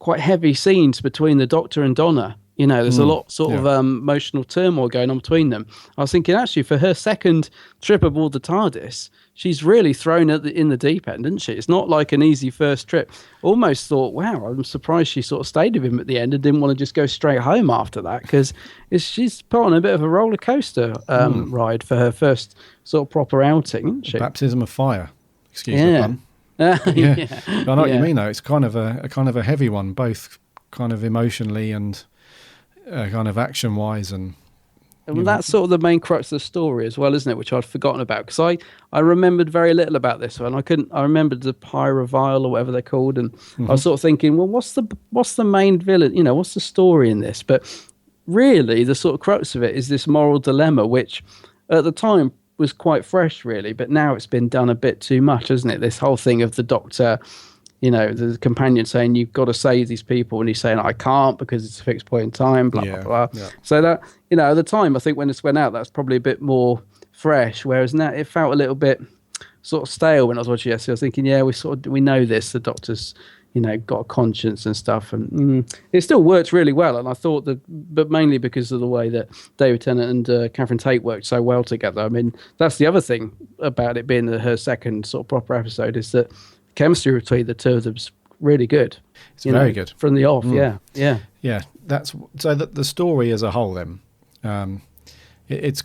quite heavy scenes between the Doctor and Donna. There's a lot of emotional turmoil going on between them. I was thinking actually for her second trip aboard the TARDIS, she's really thrown in the deep end, isn't she? It's not like an easy first trip. Almost thought, wow, I'm surprised she sort of stayed with him at the end and didn't want to just go straight home after that, because she's put on a bit of a roller coaster ride for her first sort of proper outing, isn't she? Baptism of fire. Excuse the pun. Yeah. I know what you mean though. It's kind of a heavy one, both kind of emotionally and kind of action wise, and that's sort of the main crux of the story as well, isn't it? Which I'd forgotten about, because I remembered very little about this one. I remembered the Pyrovile or whatever they're called, and I was sort of thinking, well, what's the main villain? What's the story in this? But really, the sort of crux of it is this moral dilemma, which at the time was quite fresh, really, but now it's been done a bit too much, hasn't it? This whole thing of the Doctor. The companion saying, you've got to save these people, and he's saying, I can't because it's a fixed point in time, blah, blah, blah. Yeah. So that, at the time, I think when this went out, that's probably a bit more fresh, whereas now it felt a little bit sort of stale when I was watching yesterday. I was thinking, we know this, the Doctor's, got a conscience and stuff, and it still worked really well. And I thought but mainly because of the way that David Tennant and Catherine Tate worked so well together. I mean, that's the other thing about it being her second sort of proper episode, is that chemistry between the two of them's really good. It's very good from the off. Yeah. That's so that the story as a whole then it's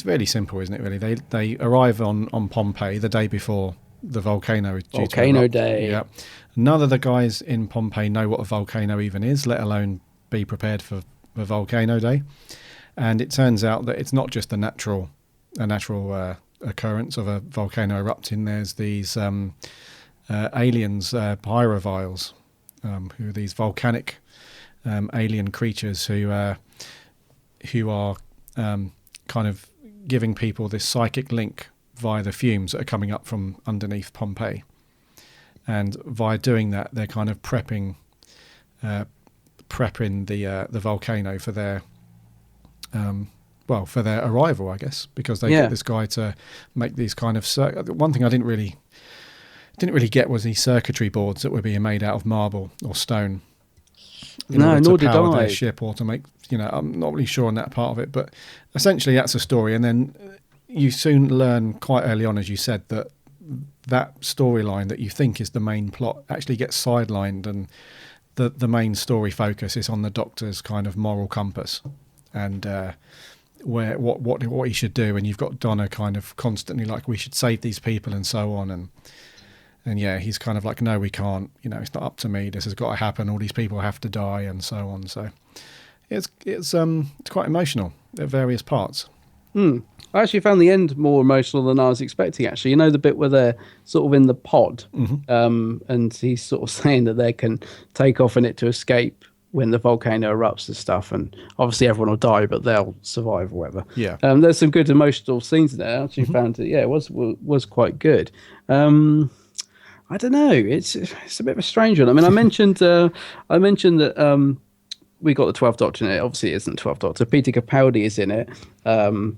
really simple, isn't it? Really, they arrive on Pompeii the day before the volcano is due to erupt. Day. Yeah, none of the guys in Pompeii know what a volcano even is, let alone be prepared for the volcano day. And it turns out that it's not just a natural occurrence of a volcano erupting. There's these aliens, pyroviles, who are these volcanic alien creatures who are kind of giving people this psychic link via the fumes that are coming up from underneath Pompeii. And via doing that, they're kind of prepping the volcano for their for their arrival, I guess, because they get this guy to make these kind of one thing I didn't really get was these circuitry boards that were being made out of marble or stone. Nor did I. Their ship, or to make, I'm not really sure on that part of it, but essentially that's a story. And then you soon learn quite early on, as you said, that storyline that you think is the main plot actually gets sidelined, and the main story focus is on the Doctor's kind of moral compass and what he should do. And you've got Donna kind of constantly like, we should save these people and so on, and he's kind of like, no, we can't, it's not up to me, this has got to happen, all these people have to die, and so on. So it's quite emotional at various parts. I actually found the end more emotional than I was expecting, actually. The bit where they're sort of in the pod, and he's sort of saying that they can take off in it to escape when the volcano erupts and stuff, and obviously everyone will die, but they'll survive or whatever. Yeah. There's some good emotional scenes in there. I actually found it, it was quite good. I don't know. It's a bit of a strange one. I mean, I mentioned that we got the 12th Doctor in it. Obviously, it isn't 12th Doctor. Peter Capaldi is in it,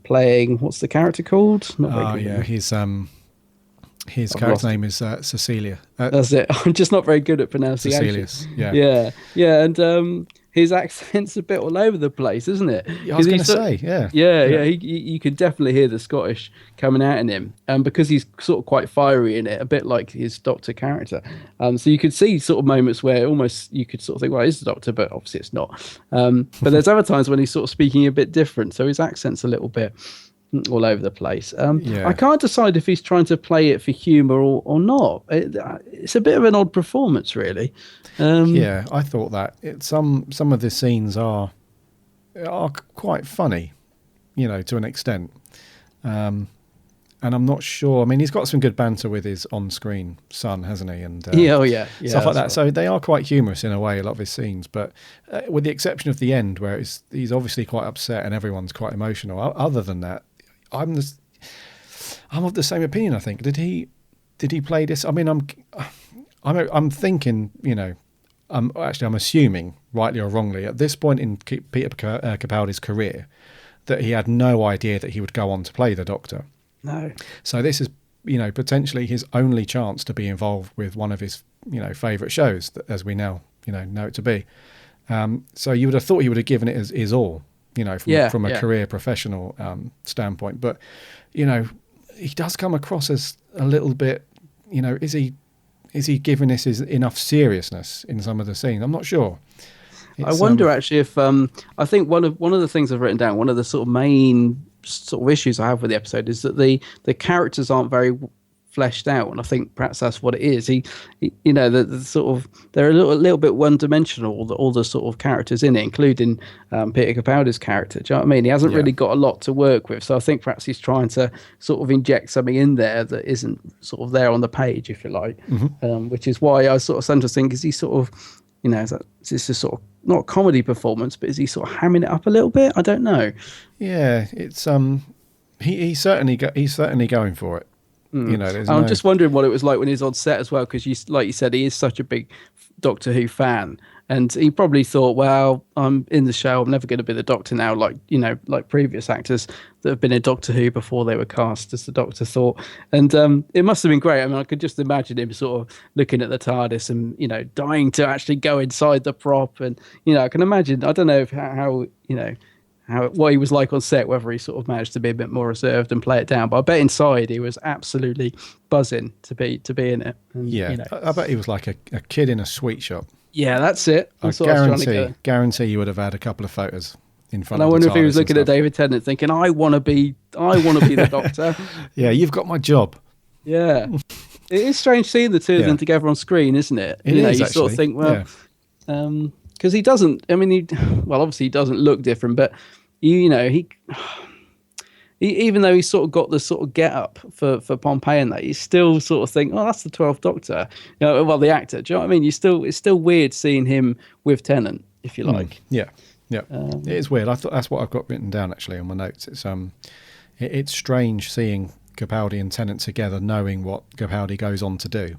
playing, what's the character called? Oh yeah, his character's name is Cecilia. That's it. I'm just not very good at pronunciation. Cecilius, yeah. Yeah, and his accent's a bit all over the place, isn't it? I was going to say, yeah. Yeah. You can definitely hear the Scottish coming out in him, because he's sort of quite fiery in it, a bit like his Doctor character. So you could see sort of moments where almost you could sort of think, well, it is the Doctor, but obviously it's not. But there's other times when he's sort of speaking a bit different, so his accent's a little bit all over the place. I can't decide if he's trying to play it for humour or not. It's a bit of an odd performance, really. Yeah, I thought that some of the scenes are quite funny, to an extent. And I'm not sure. I mean, he's got some good banter with his on-screen son, hasn't he? And stuff like that. Right. So they are quite humorous in a way, a lot of his scenes. But with the exception of the end, where he's obviously quite upset and everyone's quite emotional. Other than that, I'm of the same opinion. I think did he play this? I mean, I'm thinking, I'm assuming, rightly or wrongly, at this point in Peter Capaldi's career, that he had no idea that he would go on to play the Doctor. No. So this is, potentially his only chance to be involved with one of his, favourite shows, as we now, know it to be. So you would have thought he would have given it his all, from a career professional standpoint. But, he does come across as a little bit, is he giving this enough seriousness in some of the scenes? I'm not sure. I wonder actually if I think one of the things I've written down, one of the sort of main sort of issues I have with the episode is that the characters aren't very fleshed out, and I think perhaps that's what it is. The sort of, they're a little bit one-dimensional, all the sort of characters in it, including Peter Capaldi's character. Do you know what I mean? He hasn't really got a lot to work with, so I think perhaps he's trying to sort of inject something in there that isn't sort of there on the page, if you like. Which is why I sort of sometimes think, is he sort of, is this a sort of, not a comedy performance, but is he sort of hamming it up a little bit? I don't know. Yeah, it's he's certainly going for it. I'm just wondering what it was like when he was on set as well, because like you said, he is such a big Doctor Who fan, and he probably thought, well, I'm in the show, I'm never going to be the Doctor now, like previous actors that have been in Doctor Who before they were cast as the Doctor thought. And it must have been great. I mean, I could just imagine him sort of looking at the TARDIS and dying to actually go inside the prop, and I can imagine, I don't know how what he was like on set, whether he sort of managed to be a bit more reserved and play it down. But I bet inside he was absolutely buzzing to be in it. And, I bet he was like a kid in a sweet shop. Yeah, that's it. I guarantee you would have had a couple of photos in front. And I wonder if he was looking at David Tennant thinking, I want to be the Doctor. Yeah, you've got my job. Yeah. It is strange seeing the two of them together on screen, isn't it? It is, you actually. sort of think, well, because he doesn't, obviously he doesn't look different, but he even though he's sort of got the sort of get up for Pompeii and that, you still sort of think, oh, that's the 12th Doctor. The actor. Do you know what I mean? It's still weird seeing him with Tennant, if you like. Yeah. It is weird. I thought that's what I've got written down actually on my notes. It's strange seeing Capaldi and Tennant together, knowing what Capaldi goes on to do.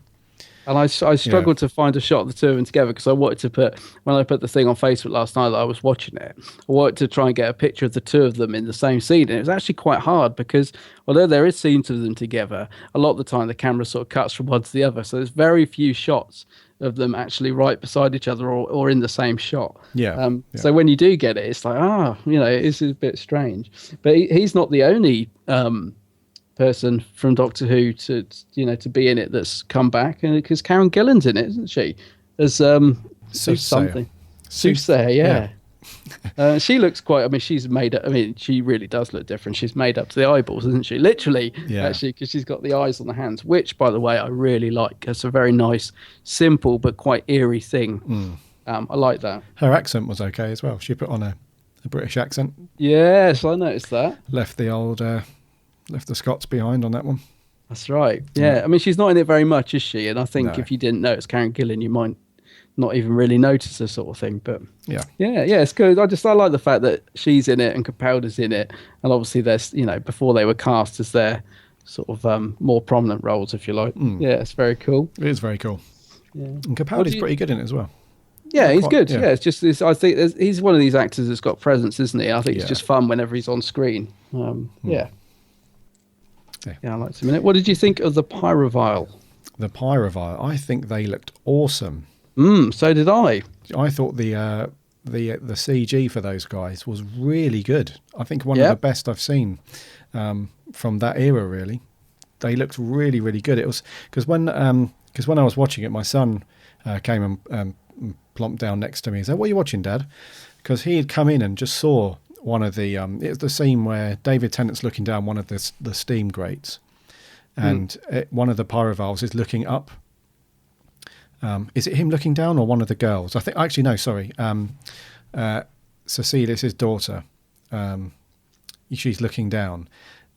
And I struggled to find a shot of the two of them together, because I wanted to when I put the thing on Facebook last night that I was watching it, I wanted to try and get a picture of the two of them in the same scene. And it was actually quite hard, because although there is scenes of them together, a lot of the time the camera sort of cuts from one to the other. So there's very few shots of them actually right beside each other or in the same shot. So when you do get it, it's like, it is a bit strange. But he's not the only person from Doctor Who to be in it that's come back, and because Karen Gillan's in it, isn't she? As something Soothsayer, yeah. She looks quite. She's made up. She really does look different. She's made up to the eyeballs, isn't she? Literally, actually, because she's got the eyes on the hands, which, by the way, I really like. It's a very nice, simple but quite eerie thing. I like that. Her accent was okay as well. She put on a British accent. Yes, I noticed that. Left the Scots behind on that one. That's right. Yeah. She's not in it very much, is she? And I think if you didn't know it's Karen Gillan, you might not even really notice her sort of thing. But yeah, it's good. I like the fact that she's in it and Capaldi's in it, and obviously there's before they were cast as their sort of more prominent roles, if you like. Yeah, it's very cool. It is very cool. Yeah. And Capaldi's pretty good in it as well. Yeah, he's good. Yeah. Yeah, it's just I think he's one of these actors that's got presence, isn't he? I think it's just fun whenever he's on screen. Yeah, I liked him in it. What did you think of the Pyrovile? The Pyrovile, I think they looked awesome. So did I. I thought the CG for those guys was really good. I think one of the best I've seen from that era. Really, they looked really, really good. It was because when I was watching it, my son came and plonked down next to me and said, "What are you watching, Dad?" Because he had come in and just saw one of the it's the scene where David Tennant's looking down one of the steam grates, and one of the pyroviles is looking up. Is it him looking down or one of the girls? I think actually no, sorry. Cecilia's his daughter. She's looking down,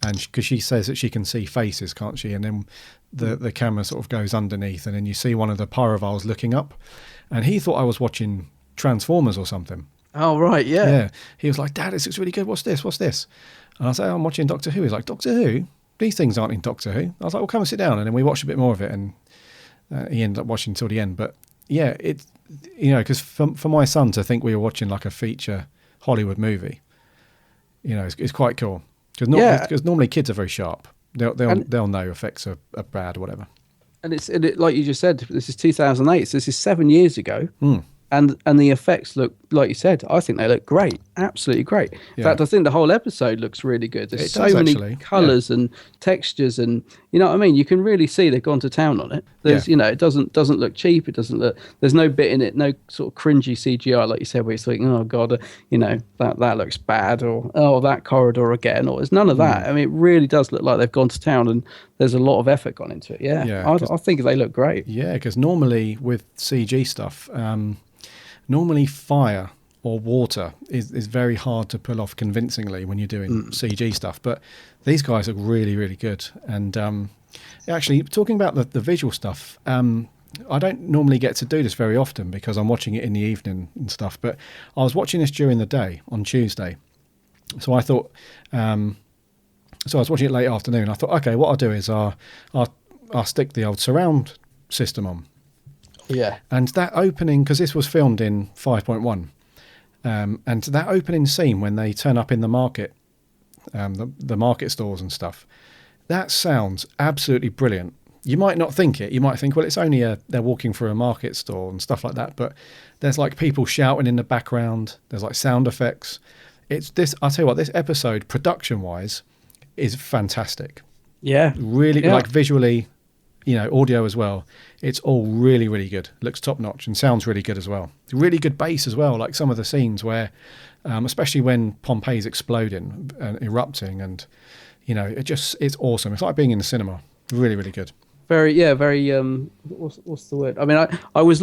and because she says that she can see faces, can't she? And then the camera sort of goes underneath, and then you see one of the pyroviles looking up, and he thought I was watching Transformers or something. Oh right, yeah. Yeah. He was like, "Dad, this looks really good. What's this? What's this?" And I said, "I'm watching Doctor Who." He's like, "Doctor Who? These things aren't in Doctor Who." I was like, "Well, come and sit down." And then we watched a bit more of it, and he ended up watching until the end. But yeah, it's because for my son to think we were watching like a feature Hollywood movie, it's quite cool. Because normally kids are very sharp. They'll know effects are bad or whatever. And it's like you just said, this is 2008. So this is 7 years ago. And the effects look, like you said, I think they look great, absolutely great. In fact, I think the whole episode looks really good. There's so many colours and textures, and you know what I mean. You can really see they've gone to town on it. There's, it doesn't look cheap. It doesn't look. There's no bit in it, no sort of cringy CGI, like you said, where you're thinking, oh god, that looks bad, or oh that corridor again, or there's none of that. I mean, it really does look like they've gone to town, and there's a lot of effort gone into it. I think they look great. Yeah, because normally with CG stuff. Normally fire or water is very hard to pull off convincingly when you're doing CG stuff, but these guys look really, really good. And actually, talking about the visual stuff, I don't normally get to do this very often because I'm watching it in the evening and stuff, but I was watching this during the day on Tuesday. So I thought, so I was watching it late afternoon. I thought, okay, what I'll do is I'll stick the old surround system on. Yeah. And that opening, because this was filmed in 5.1, and that opening scene when they turn up in the market, the market stores and stuff, that sounds absolutely brilliant. You might not think it. You might think, well, it's only they're walking through a market store and stuff like that. But there's like people shouting in the background. There's like sound effects. It's this. I'll tell you what, this episode, production-wise, is fantastic. Yeah. Really, like visually, audio as well. It's all really, really good. Looks top notch and sounds really good as well. Really good bass as well. Like some of the scenes where, especially when Pompeii's exploding and erupting, and it's awesome. It's like being in the cinema. Really, really good. Very. What's the word? I mean, I was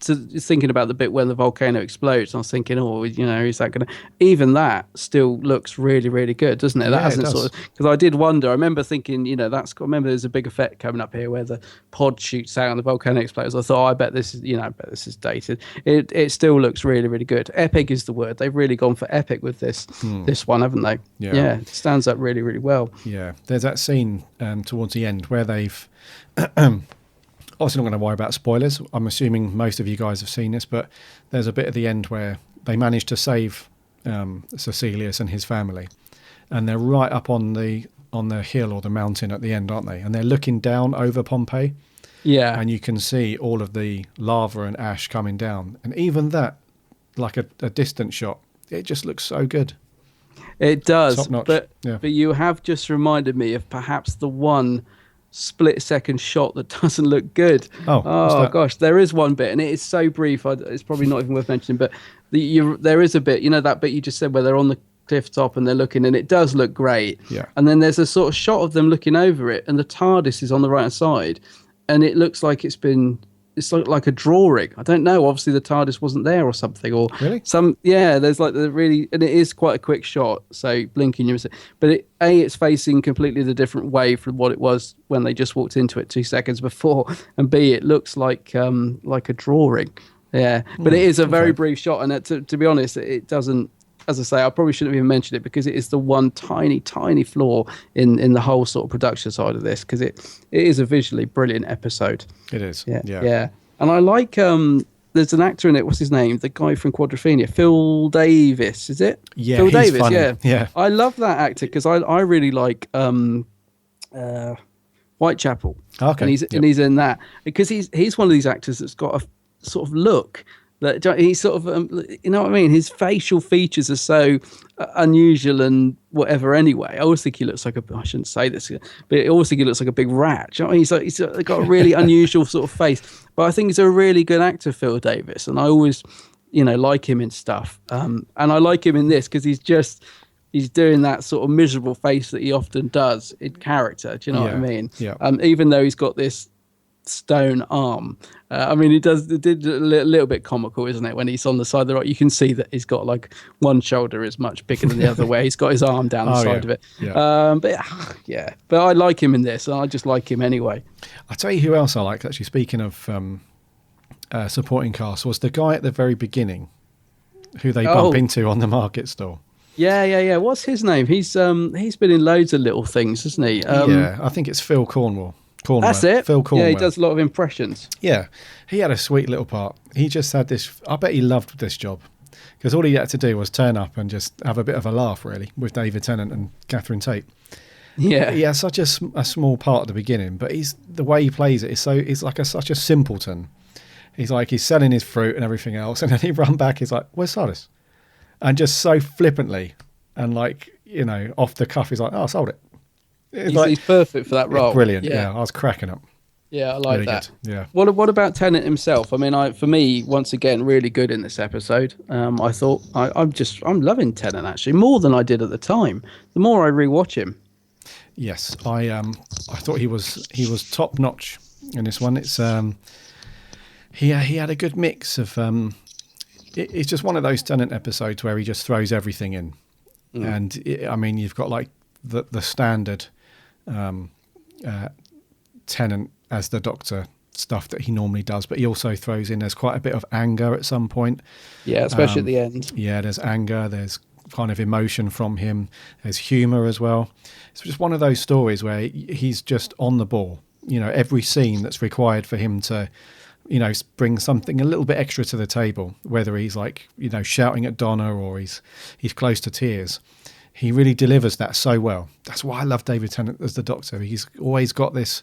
thinking about the bit when the volcano explodes, and I was thinking, is that going to? Even that still looks really, really good, doesn't it? That hasn't sort of, because I did wonder. I remember thinking, remember there's a big effect coming up here where the pod shoots out and the volcano explodes. I thought, I bet this is dated. It still looks really, really good. Epic is the word. They've really gone for epic with this one, haven't they? Yeah, it stands up really, really well. Yeah, there's that scene towards the end where they've. Obviously, not going to worry about spoilers. I'm assuming most of you guys have seen this, but there's a bit at the end where they manage to save Cecilius and his family, and they're right up on the hill or the mountain at the end, aren't they? And they're looking down over Pompeii. Yeah, and you can see all of the lava and ash coming down, and even that, like a distant shot, it just looks so good. It does, top notch. But you have just reminded me of perhaps the one split-second shot that doesn't look good. Oh gosh, there is one bit, and it is so brief. It's probably not even worth mentioning. But there is a bit, that bit you just said where they're on the cliff top and they're looking, and it does look great. Yeah. And then there's a sort of shot of them looking over it, and the Tardis is on the right hand side, and it looks like it's like a drawing. I don't know. Obviously, the TARDIS wasn't there or something, or really there's like the really, and it is quite a quick shot. So blinking, you miss it. But it's facing completely the different way from what it was when they just walked into it 2 seconds before, and B, it looks like a drawing. Yeah, but it is a very brief shot, and to be honest, it doesn't. As I say, I probably shouldn't have even mentioned it because it is the one tiny, tiny flaw in the whole sort of production side of this, because it is a visually brilliant episode. It is. Yeah. And I like there's an actor in it. What's his name? The guy from Quadrophenia, Phil Davis. Is it? Yeah, Phil he's Davis. funny. Yeah. I love that actor because I really like Whitechapel. Okay. And he's in that because he's one of these actors that's got a sort of look that he's sort of you know what I mean. His facial features are so unusual and whatever. Anyway, I always think he looks like I shouldn't say this, but I always think he looks like a big rat. Do you know what I mean? He's got a really unusual sort of face. But I think he's a really good actor, Phil Davis, and I always like him in stuff. And I like him in this because he's doing that sort of miserable face that he often does in character. Do you know what I mean? Yeah. Even though he's got this stone arm, I mean, it did a little bit comical, isn't it? When he's on the side of the rock, you can see that he's got like one shoulder is much bigger than the other way. He's got his arm down the side of it. Yeah. But I like him in this, and I just like him anyway. I'll tell you who else I like, actually, speaking of supporting cast, was the guy at the very beginning who they bump into on the market stall. Yeah. What's his name? He's been in loads of little things, hasn't he? Yeah, I think it's Phil Cornwell. That's it. Phil Cornwell. Yeah, he does a lot of impressions. Yeah, he had a sweet little part. He just had this. I bet he loved this job because all he had to do was turn up and just have a bit of a laugh, really, with David Tennant and Catherine Tate. Yeah, he has such a small part at the beginning, but the way he plays it is he's like such a simpleton. He's selling his fruit and everything else, and then he run back. He's like, "Where's Tardis?" And just so flippantly and off the cuff, he's like, "Oh, I sold it." He's perfect for that role. Brilliant. Yeah, I was cracking up. Yeah, I like really that. Good. Yeah. What about Tennant himself? I mean, for me, once again, really good in this episode. I thought I'm loving Tennant actually more than I did at the time. The more I rewatch him. Yes, I thought he was top notch in this one. It's he had a good mix of it's just one of those Tennant episodes where he just throws everything in, and you've got like the standard Tennant as the Doctor stuff that he normally does, but he also throws in, there's quite a bit of anger at some point. Yeah, especially at the end. Yeah, there's anger, there's kind of emotion from him, there's humour as well. It's just one of those stories where he's just on the ball. Every scene that's required for him to bring something a little bit extra to the table, whether he's shouting at Donna or he's close to tears. He really delivers that so well. That's why I love David Tennant as the Doctor. He's always got this,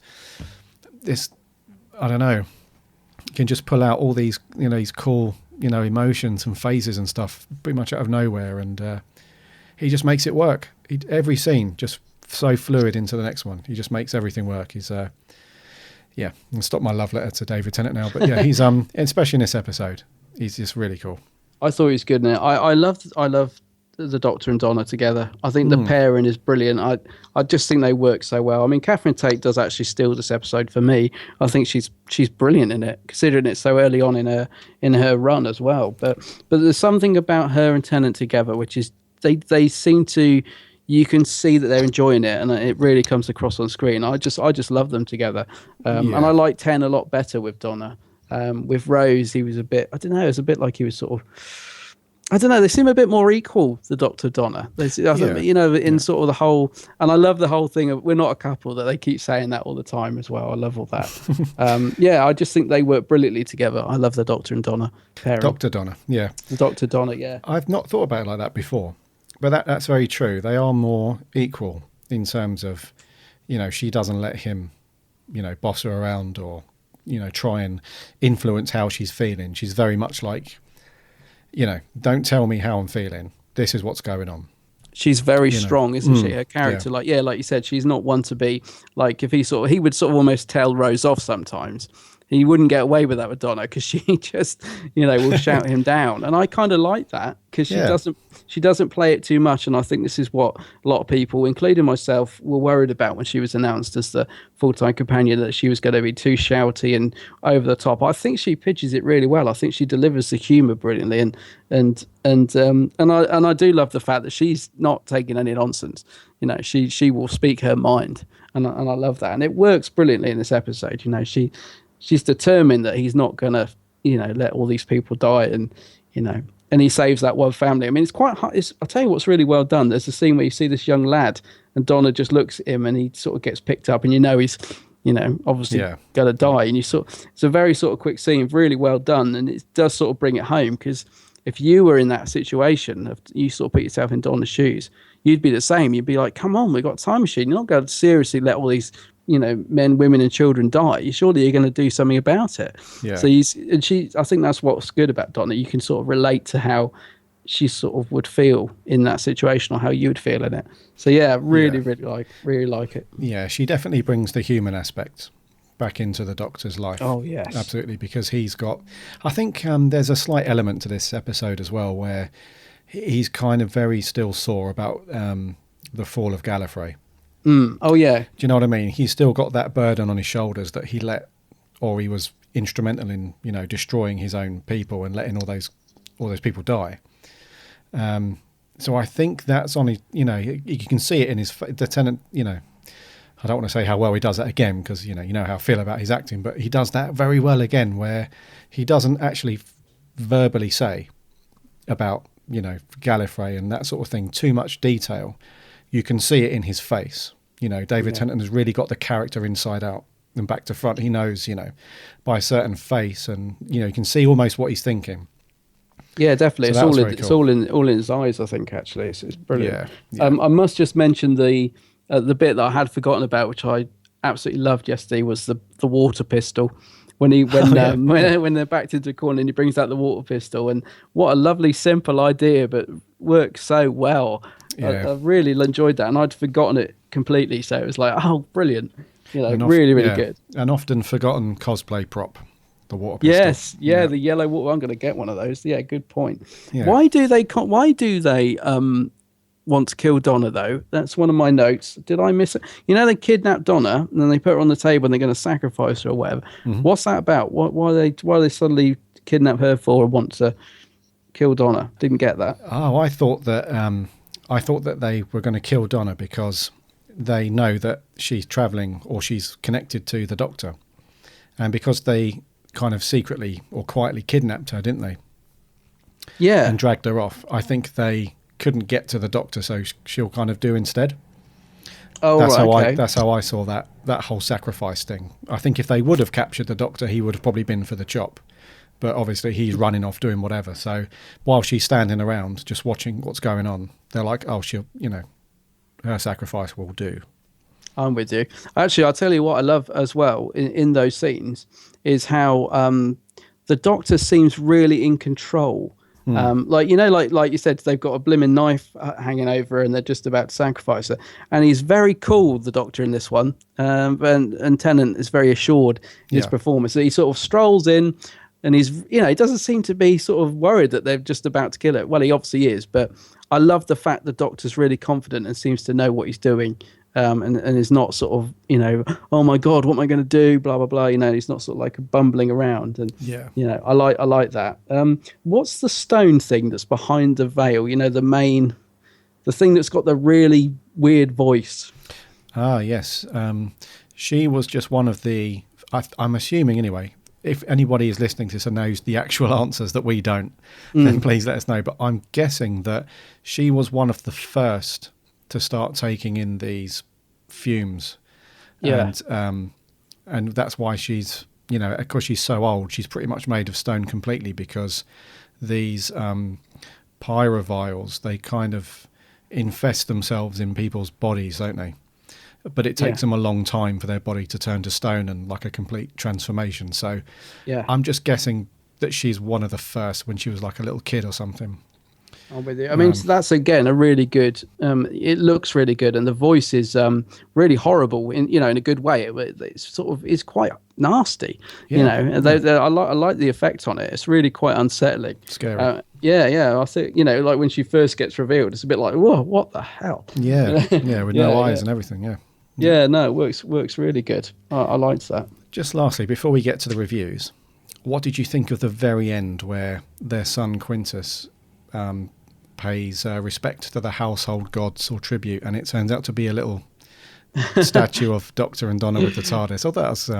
I don't know, can just pull out all these, these cool, emotions and phases and stuff pretty much out of nowhere. And he just makes it work. Every scene just so fluid into the next one. He just makes everything work. He's, I'll stop my love letter to David Tennant now. But yeah, he's, especially in this episode, he's just really cool. I thought he was good in it. I love the Doctor and Donna together. I think the pairing is brilliant. I just think they work so well. I mean, Catherine Tate does actually steal this episode for me. I think she's brilliant in it, considering it's so early on in her run as well. But there's something about her and Tennant together, which is they seem to, you can see that they're enjoying it, and it really comes across on screen. I just love them together, and I like Ten a lot better with Donna. With Rose, he was a bit, I don't know, it was a bit like he was sort of, I don't know, they seem a bit more equal, the Doctor Donna. Sort of the whole, and I love the whole thing of we're not a couple, that they keep saying that all the time as well. I love all that. I just think they work brilliantly together. I love the Doctor and Donna pairing. Dr. Donna, yeah. The Doctor Donna, yeah. I've not thought about it like that before, but that's very true. They are more equal in terms of, she doesn't let him, boss her around or, try and influence how she's feeling. She's very much like, don't tell me how I'm feeling. This is what's going on. She's very strong, isn't she? Her character, like you said, she's not one to be like, if he would sort of almost tell Rose off sometimes. He wouldn't get away with that with Donna because she just, will shout him down. And I kind of like that because she doesn't play it too much. And I think this is what a lot of people, including myself, were worried about when she was announced as the full-time companion, that she was going to be too shouty and over the top. I think she pitches it really well. I think she delivers the humour brilliantly, and I do love the fact that she's not taking any nonsense. She will speak her mind, and I love that, and it works brilliantly in this episode. She's determined that he's not going to, let all these people die, and he saves that one family. I mean, it's quite hard. I'll tell you what's really well done. There's a scene where you see this young lad, and Donna just looks at him, and he sort of gets picked up, and he's obviously going to die. And it's a very sort of quick scene, really well done. And it does sort of bring it home, because if you were in that situation, you sort of put yourself in Donna's shoes, you'd be the same. You'd be like, come on, we've got a time machine. You're not going to seriously let all these, men, women and children die. Surely you're going to do something about it. Yeah. So I think that's what's good about Donna. You can sort of relate to how she sort of would feel in that situation, or how you would feel in it. So really like it. Yeah, she definitely brings the human aspect back into the Doctor's life. Oh yes, absolutely, because he's got, I think there's a slight element to this episode as well where he's kind of very still sore about the fall of Gallifrey. Oh yeah, do you know what I mean? He's still got that burden on his shoulders that he was instrumental in destroying his own people and letting all those people die. So I think that's on his, you can see it in the Tenant, I don't want to say how well he does that again, because you know how I feel about his acting, but he does that very well again, where he doesn't actually verbally say about Gallifrey and that sort of thing too much detail. You can see it in his face. David Tennant has really got the character inside out and back to front. He knows, by a certain face, and you can see almost what he's thinking. Yeah, definitely. So it's all in his eyes, I think. Actually, it's brilliant. Yeah. I must just mention the bit that I had forgotten about, which I absolutely loved yesterday, was the water pistol. When they're backed into a corner and he brings out the water pistol, and what a lovely simple idea, but works so well. Yeah. I really enjoyed that, and I'd forgotten it completely. So it was like, oh, brilliant! Really good. An often forgotten cosplay prop. The water pistol. Yes, the yellow water. I'm going to get one of those. Yeah, good point. Yeah. Why do they want to kill Donna though? That's one of my notes. Did I miss it? They kidnap Donna and then they put her on the table and they're going to sacrifice her or whatever. Mm-hmm. What's that about? Why they suddenly kidnap her for and want to kill Donna? Didn't get that. Oh, I thought that they were going to kill Donna because they know that she's travelling or she's connected to the Doctor, and because they kind of secretly or quietly kidnapped her, didn't they? Yeah. And dragged her off. I think they couldn't get to the Doctor, so she'll kind of do instead. Oh, that's how I saw that whole sacrifice thing. I think if they would have captured the Doctor, he would have probably been for the chop. But obviously he's running off doing whatever. So while she's standing around just watching what's going on, they're like, oh, she'll, her sacrifice will do. I'm with you. Actually, I'll tell you what I love as well in those scenes is how the Doctor seems really in control. Like you said, they've got a blimmin' knife hanging over and they're just about to sacrifice her. And he's very cool, the Doctor, in this one. And Tennant is very assured in his performance. So he sort of strolls in and he's, he doesn't seem to be sort of worried that they're just about to kill it. Well, he obviously is, but I love the fact the Doctor's really confident and seems to know what he's doing. And is not sort of, oh my God, what am I going to do? Blah, blah, blah. He's not sort of like bumbling around. And, I like that. What's the stone thing that's behind the veil? The thing that's got the really weird voice. Ah, yes. She was just one of the, I'm assuming anyway, if anybody is listening to this and knows the actual answers that we don't, then please let us know. But I'm guessing that she was one of the first to start taking in these fumes, and that's why she's, of course she's so old, she's pretty much made of stone completely, because these pyrovials, they kind of infest themselves in people's bodies, don't they? But it takes them a long time for their body to turn to stone and like a complete transformation. So I'm just guessing that she's one of the first when she was like a little kid or something. I'm with you. I mean, so that's again a really good. It looks really good, and the voice is really horrible in a good way. It's sort of is quite nasty. I like the effect on it. It's really quite unsettling. Scary. I think like when she first gets revealed, it's a bit like, whoa, what the hell? Yeah, with no eyes and everything. Yeah, no, it works really good. I liked that. Just lastly, before we get to the reviews, what did you think of the very end where their son Quintus pays respect to the household gods or tribute, and it turns out to be a little statue of Doctor and Donna with the Tardis? Oh, that was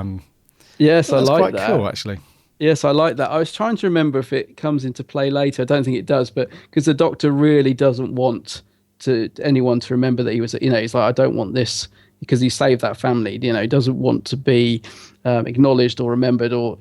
yes, I like quite that. Cool, actually. Yes, I like that. I was trying to remember if it comes into play later. I don't think it does, but because the Doctor really doesn't want anyone to remember that he was, he's like, I don't want this, because he saved that family. You know, he doesn't want to be acknowledged or remembered, or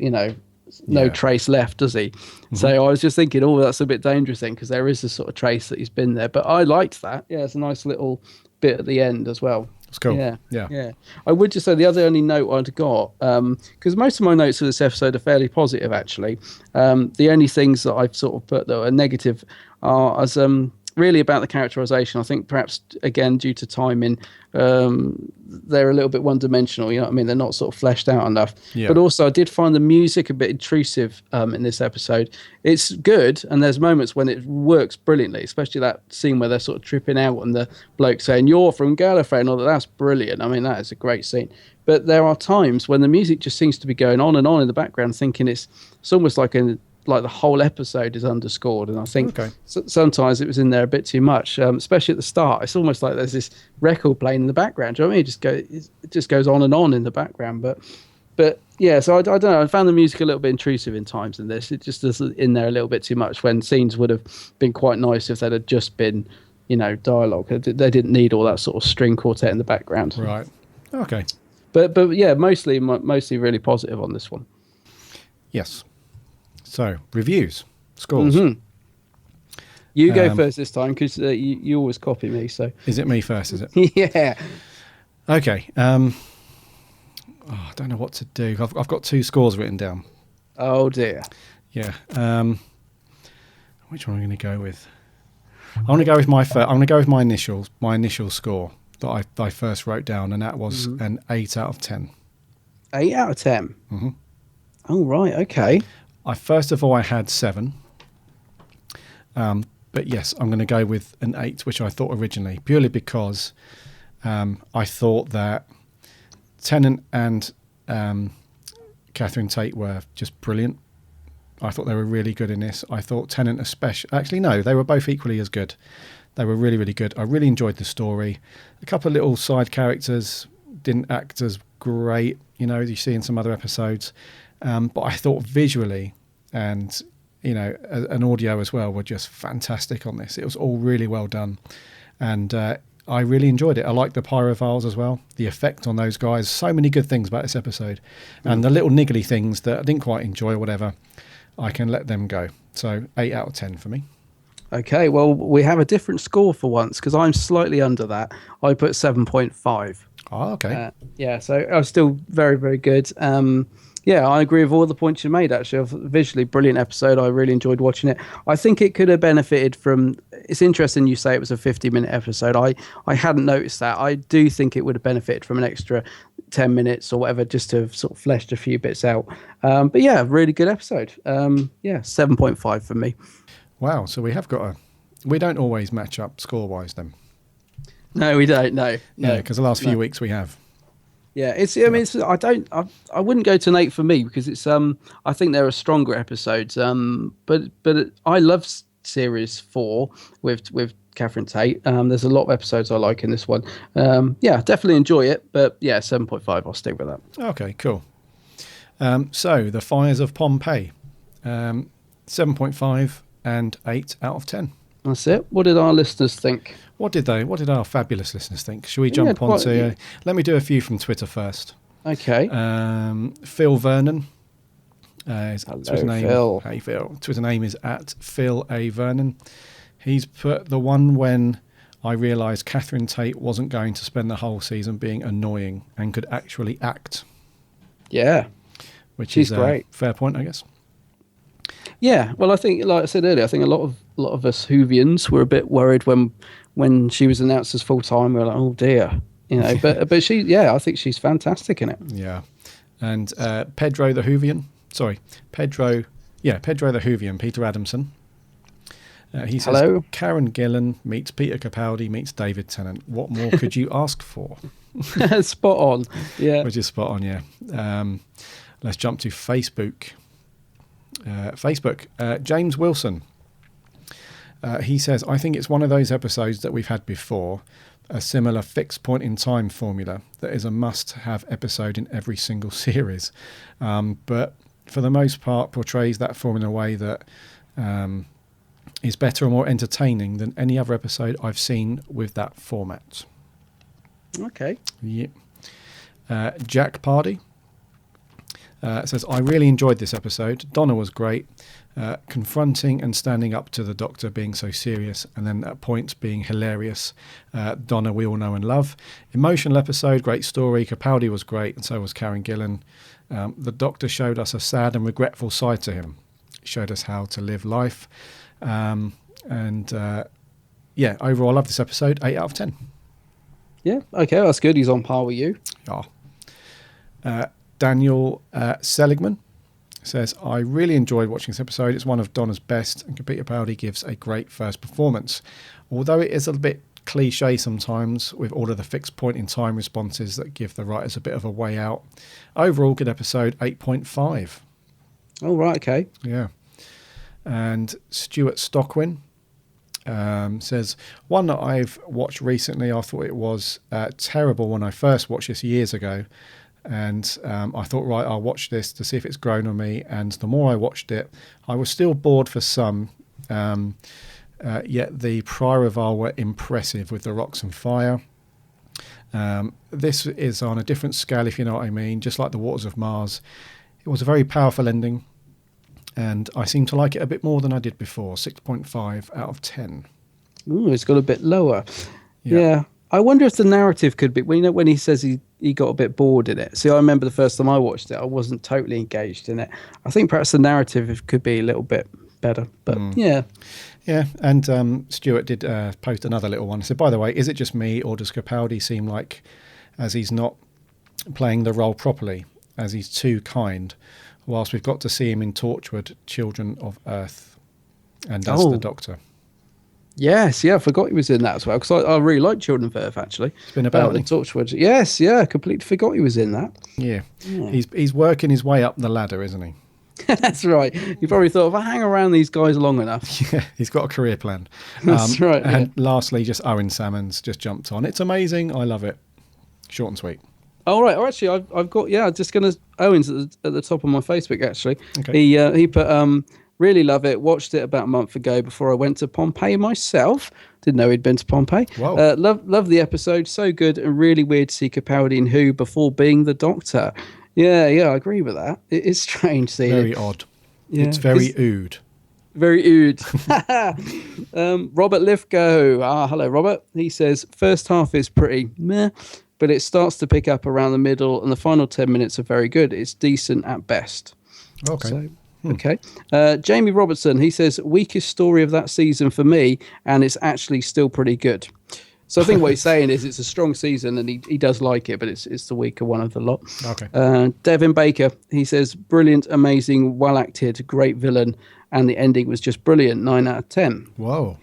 no trace left, does he? So I was just thinking, that's a bit dangerous then, because there is a sort of trace that he's been there. But I liked that. Yeah, it's a nice little bit at the end as well. It's cool. Yeah. I would just say the only note I'd got, because most of my notes for this episode are fairly positive, actually. The only things that I've sort of put that are negative are as really about the characterization. I think perhaps, again, due to timing, they're a little bit one-dimensional. You know what I mean? They're not sort of fleshed out enough. Yeah. But also, I did find the music a bit intrusive in this episode. It's good, and there's moments when it works brilliantly, especially that scene where they're sort of tripping out and the bloke saying, "You're from Gallifrey," and all that. That's brilliant. I mean, that is a great scene. But there are times when the music just seems to be going on and on in the background, thinking it's almost like the whole episode is underscored, and I think sometimes it was in there a bit too much, especially at the start. It's almost like there's this record playing in the background. Do you know what I mean? It just goes on and on in the background. But yeah, so I don't know. I found the music a little bit intrusive in times in this. It just is in there a little bit too much, when scenes would have been quite nice if they'd have just been, dialogue. They didn't need all that sort of string quartet in the background. Right. Okay. But yeah, mostly really positive on this one. Yes. So, reviews, scores. You go first this time, because you always copy me. So is it me first, is it? Yeah. Okay. I don't know what to do. I've got 2 scores written down. Oh, dear. Yeah. Which one am I going to go with? I'm going to go with my initial score that I first wrote down, and that was an 8 out of 10. 8 out of 10? Mm-hmm. Oh, right. Okay. First of all, I had 7. But yes, I'm going to go with an 8, which I thought originally, purely because I thought that Tennant and Catherine Tate were just brilliant. I thought they were really good in this. I thought Tennant especially... Actually, no, they were both equally as good. They were really, really good. I really enjoyed the story. A couple of little side characters didn't act as great, as you see in some other episodes. But I thought visually and, an audio as well were just fantastic on this. It was all really well done. And I really enjoyed it. I liked the pyrophiles as well, the effect on those guys. So many good things about this episode. And the little niggly things that I didn't quite enjoy or whatever, I can let them go. So 8 out of 10 for me. Okay, well, we have a different score for once, because I'm slightly under that. I put 7.5. Oh, okay. Yeah, so I was still very, very good. Yeah, I agree with all the points you made, actually. Visually brilliant episode. I really enjoyed watching it. I think it could have benefited from... It's interesting you say it was a 50-minute episode. I hadn't noticed that. I do think it would have benefited from an extra 10 minutes or whatever, just to have sort of fleshed a few bits out. But yeah, really good episode. Yeah, 7.5 for me. Wow, so we have got we don't always match up score-wise then. No, we don't, no. Yeah, because the last few weeks we have. Yeah, I wouldn't go to an 8 for me, because it's I think there are stronger episodes. But I love series 4 with Catherine Tate. There's a lot of episodes I like in this one. Yeah, definitely enjoy it. But yeah, 7.5. I'll stick with that. Okay, cool. So the Fires of Pompeii, 7.5 and 8 out of 10. That's it. What did our listeners think? What did our fabulous listeners think? Should we jump on to... let me do a few from Twitter first. Okay. Phil Vernon. Hello, Twitter name, Phil. Hey, Phil. Twitter name is @Phil A. Vernon. He's put the one when I realised Catherine Tate wasn't going to spend the whole season being annoying and could actually act. Yeah. Which She's is great. A fair point, I guess. Yeah, well, I think, like I said earlier, I think a lot of us Whovians were a bit worried when she was announced as full time. We were like, oh dear, But she, yeah, I think she's fantastic in it. Yeah, and Pedro the Whovian, the Whovian, Peter Adamson. He says, hello. Karen Gillan meets Peter Capaldi meets David Tennant. What more could you ask for? Spot on, yeah. Which is spot on, yeah. Let's jump to Facebook. James Wilson. He says, I think it's one of those episodes that we've had before, a similar fixed point in time formula that is a must-have episode in every single series. But for the most part portrays that formula in a way that is better and more entertaining than any other episode I've seen with that format. Okay. Yep. Jack Pardy says, I really enjoyed this episode. Donna was great. Confronting and standing up to the Doctor being so serious, and then at points being hilarious. Donna we all know and love. Emotional episode, great story. Capaldi was great, and so was Karen Gillan. The Doctor showed us a sad and regretful side to him. He showed us how to live life. Overall I love this episode. 8 out of 10. Yeah, okay, that's good. He's on par with you. Yeah. Daniel Seligman says, I really enjoyed watching this episode. It's one of Donna's best, and Peter Capaldi gives a great first performance. Although it is a bit cliche sometimes with all of the fixed point in time responses that give the writers a bit of a way out. Overall, good episode, 8.5. Oh, right, okay. Yeah. And Stuart Stockwin says, one that I've watched recently, I thought it was terrible when I first watched this years ago. And I thought, right, I'll watch this to see if it's grown on me. And the more I watched it, I was still bored for some. Yet the prior Reval were impressive with the rocks and fire. This is on a different scale, if you know what I mean, just like the Waters of Mars. It was a very powerful ending, and I seem to like it a bit more than I did before. 6.5 out of 10. Ooh, it's got a bit lower. Yeah. Yeah. I wonder if the narrative could be, when he says he got a bit bored in it. See, I remember the first time I watched it, I wasn't totally engaged in it. I think perhaps the narrative could be a little bit better, but yeah. Yeah, and Stuart did post another little one. He said, by the way, is it just me, or does Capaldi seem like, as he's not playing the role properly, as he's too kind, whilst we've got to see him in Torchwood, Children of Earth, and as the Doctor? Yes, yeah, I forgot he was in that as well, because I really like Children of Earth, actually. It's been about the Torchwood. Yes, yeah, completely forgot he was in that. Yeah. He's working his way up the ladder, isn't he? That's right. You probably thought, if I hang around these guys long enough. Yeah, he's got a career plan. That's right. And lastly, just Owen Salmons just jumped on. It's amazing. I love it. Short and sweet. Oh, right. Oh, actually, I've got, just going to, Owen's at the top of my Facebook, actually. Okay. He put, really love it. Watched it about a month ago before I went to Pompeii myself. Didn't know he'd been to Pompeii. Wow. Love the episode. So good, and really weird to see Capaldi in Who before being the Doctor. Yeah, I agree with that. It is strange seeing Very it. odd. Yeah, it's very ood. Very ood. Robert Lithgow. Hello, Robert. He says, first half is pretty meh, but it starts to pick up around the middle, and the final 10 minutes are very good. It's decent at best. Okay. So, okay. Jamie Robertson, he says, weakest story of that season for me, and it's actually still pretty good. So I think what he's saying is it's a strong season, and he does like it, but it's the weaker one of the lot. Okay. Devin Baker, he says, brilliant, amazing, well acted, great villain, and the ending was just brilliant. 9 out of 10. Whoa.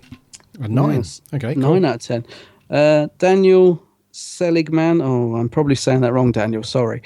A 9. Yes. Okay, cool. 9 out of 10. Daniel Seligman. Oh, I'm probably saying that wrong, Daniel. Sorry.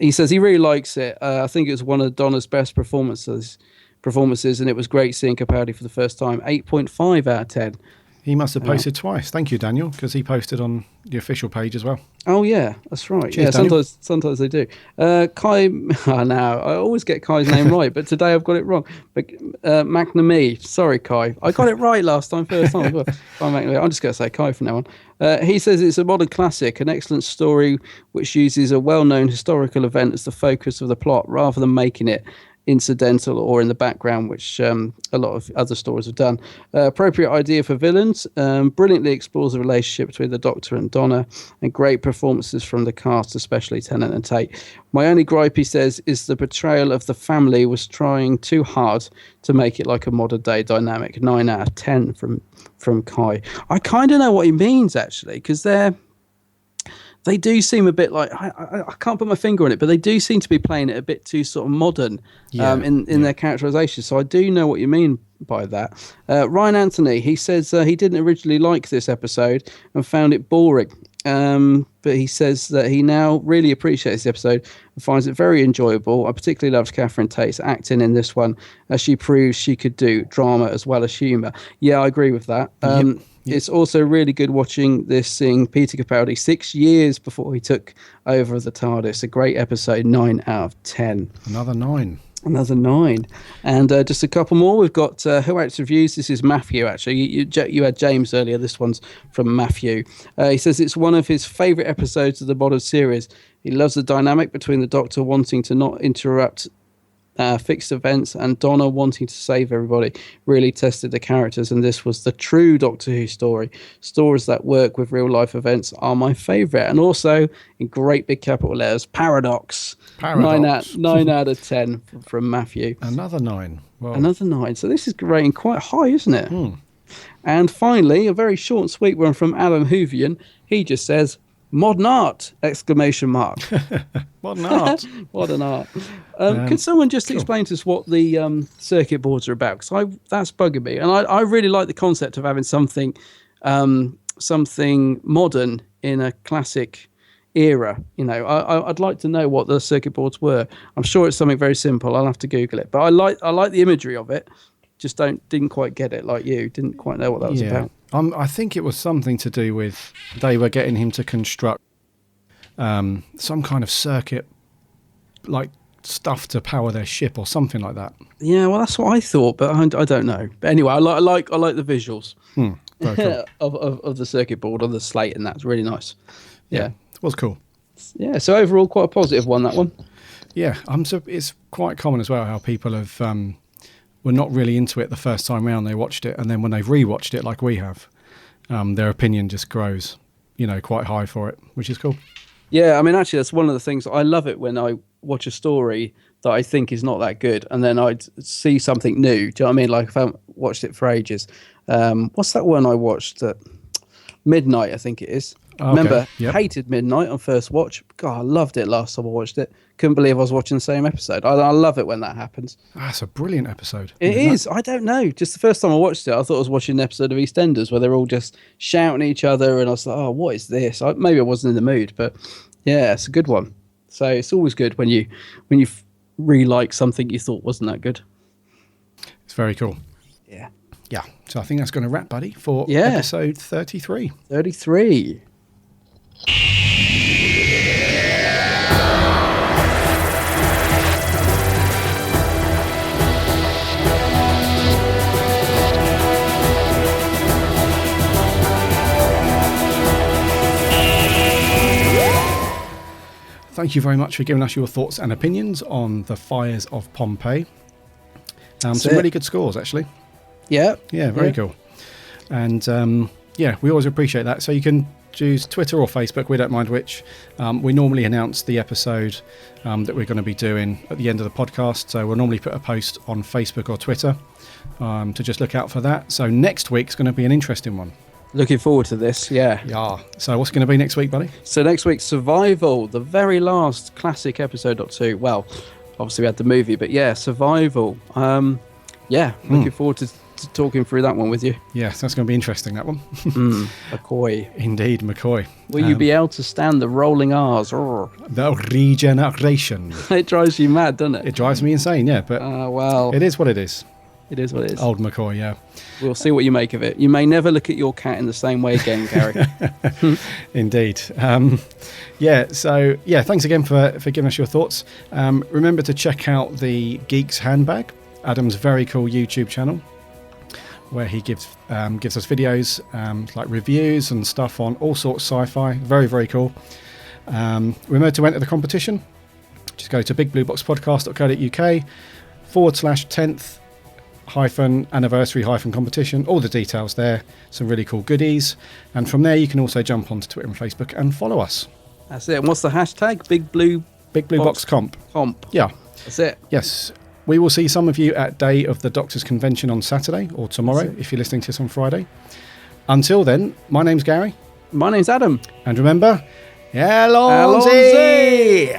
He says he really likes it. I think it was one of Donna's best performances, and it was great seeing Capaldi for the first time. 8.5 out of 10. He must have posted twice. Thank you, Daniel, because he posted on the official page as well. Oh, yeah, that's right. Cheers, Daniel. Sometimes they do. Kai, now I always get Kai's name right, but today I've got it wrong. But McNamee, sorry, Kai. I got it right first time as well. Kai McNamee. I'm just going to say Kai from now on. He says it's a modern classic, an excellent story which uses a well-known historical event as the focus of the plot, rather than making it incidental or in the background, which a lot of other stories have done. Appropriate idea for villains, brilliantly explores the relationship between the Doctor and Donna, and great performances from the cast, especially Tennant and Tate. My only gripe, he says, is the portrayal of the family was trying too hard to make it like a modern day dynamic. 9 out of 10 from Kai. I kind of know what he means, actually, because they do seem a bit like, I can't put my finger on it, but they do seem to be playing it a bit too sort of modern in their characterization. So I do know what you mean by that. Ryan Anthony, he says he didn't originally like this episode and found it boring. But he says that he now really appreciates the episode and finds it very enjoyable. I particularly loved Catherine Tate's acting in this one, as she proves she could do drama as well as humour. Yeah, I agree with that. Yep. It's also really good watching this, seeing Peter Capaldi 6 years before he took over the TARDIS. A great episode, 9 out of 10. Another 9. Another 9. And just a couple more. We've got Who Acts Reviews. This is Matthew, actually. You had James earlier. This one's from Matthew. He says it's one of his favourite episodes of the modern series. He loves the dynamic between the Doctor wanting to not interrupt fixed events and Donna wanting to save everybody. Really tested the characters, and this was the true Doctor Who story. Stories that work with real life events are my favourite. And also, in great big capital letters, Paradox. 9 out of 10 from Matthew. Another 9. Wow. Another 9. So this is rating quite high, isn't it? And finally, a very short and sweet one from Adam Hoovian. He just says, modern art! Exclamation mark. Modern art. Modern art. Could someone just explain to us what the circuit boards are about? Because that's bugging me. And I really like the concept of having something modern in a classic era. I'd like to know what the circuit boards were. I'm sure it's something very simple. I'll have to Google it. But I like the imagery of it. Just didn't quite get it like you. Didn't quite know what that was about. I think it was something to do with they were getting him to construct some kind of circuit, like stuff to power their ship or something like that. Yeah, well, that's what I thought, but I don't know. But anyway, I like the visuals Very cool. of the circuit board on the slate, and that's really nice. Yeah, it was cool. Yeah, so overall, quite a positive one, that one. Yeah, it's quite common as well how people have were not really into it the first time round they watched it, and then when they've rewatched it like we have, their opinion just grows, quite high for it, which is cool. Yeah, I mean, actually, that's one of the things. I love it when I watch a story that I think is not that good, and then I'd see something new. Do you know what I mean? Like, if I haven't watched it for ages. What's that one I watched? Midnight, I think it is. Okay. Remember, Yep. hated Midnight on first watch. God, I loved it last time I watched it. Couldn't believe I was watching the same episode. I love it when that happens. That's a brilliant episode. It is. I don't know. Just the first time I watched it, I thought I was watching an episode of EastEnders where they're all just shouting at each other, and I was like, oh, what is this? Maybe I wasn't in the mood, but yeah, it's a good one. So it's always good when you really like something you thought wasn't that good. It's very cool. Yeah. Yeah. So I think that's going to wrap, buddy, for episode 33. 33. Thank you very much for giving us your thoughts and opinions on the Fires of Pompeii. Some really good scores, actually. Yeah. Yeah, very cool. And we always appreciate that. So you can choose Twitter or Facebook, we don't mind which. We normally announce the episode that we're going to be doing at the end of the podcast. So we'll normally put a post on Facebook or Twitter to just look out for that. So next week's going to be an interesting one. Looking forward to this, yeah. Yeah. So what's going to be next week, buddy? So next week, Survival, the very last classic episode or two. Well, obviously we had the movie, but yeah, Survival. Looking forward to talking through that one with you. Yes, that's going to be interesting, that one. McCoy. Indeed, McCoy. Will you be able to stand the rolling R's? The regeneration. It drives you mad, doesn't it? It drives me insane, yeah, but it is what it is. It is what it is. Old McCoy, yeah. We'll see what you make of it. You may never look at your cat in the same way again, Gary. Indeed. Thanks again for giving us your thoughts. Remember to check out the Geek's Handbag, Adam's very cool YouTube channel, where he gives us videos like reviews and stuff on all sorts of sci-fi. Very, very cool. Remember to enter the competition. Just go to bigblueboxpodcast.co.uk/10th anniversary competition. All the details there. Some really cool goodies. And from there, you can also jump onto Twitter and Facebook and follow us. That's it. And what's the hashtag? Big Blue Box Comp. Yeah. That's it. Yes. We will see some of you at Day of the Doctors Convention on Saturday or tomorrow if you're listening to us on Friday. Until then, my name's Gary. My name's Adam. And remember, Alonzi!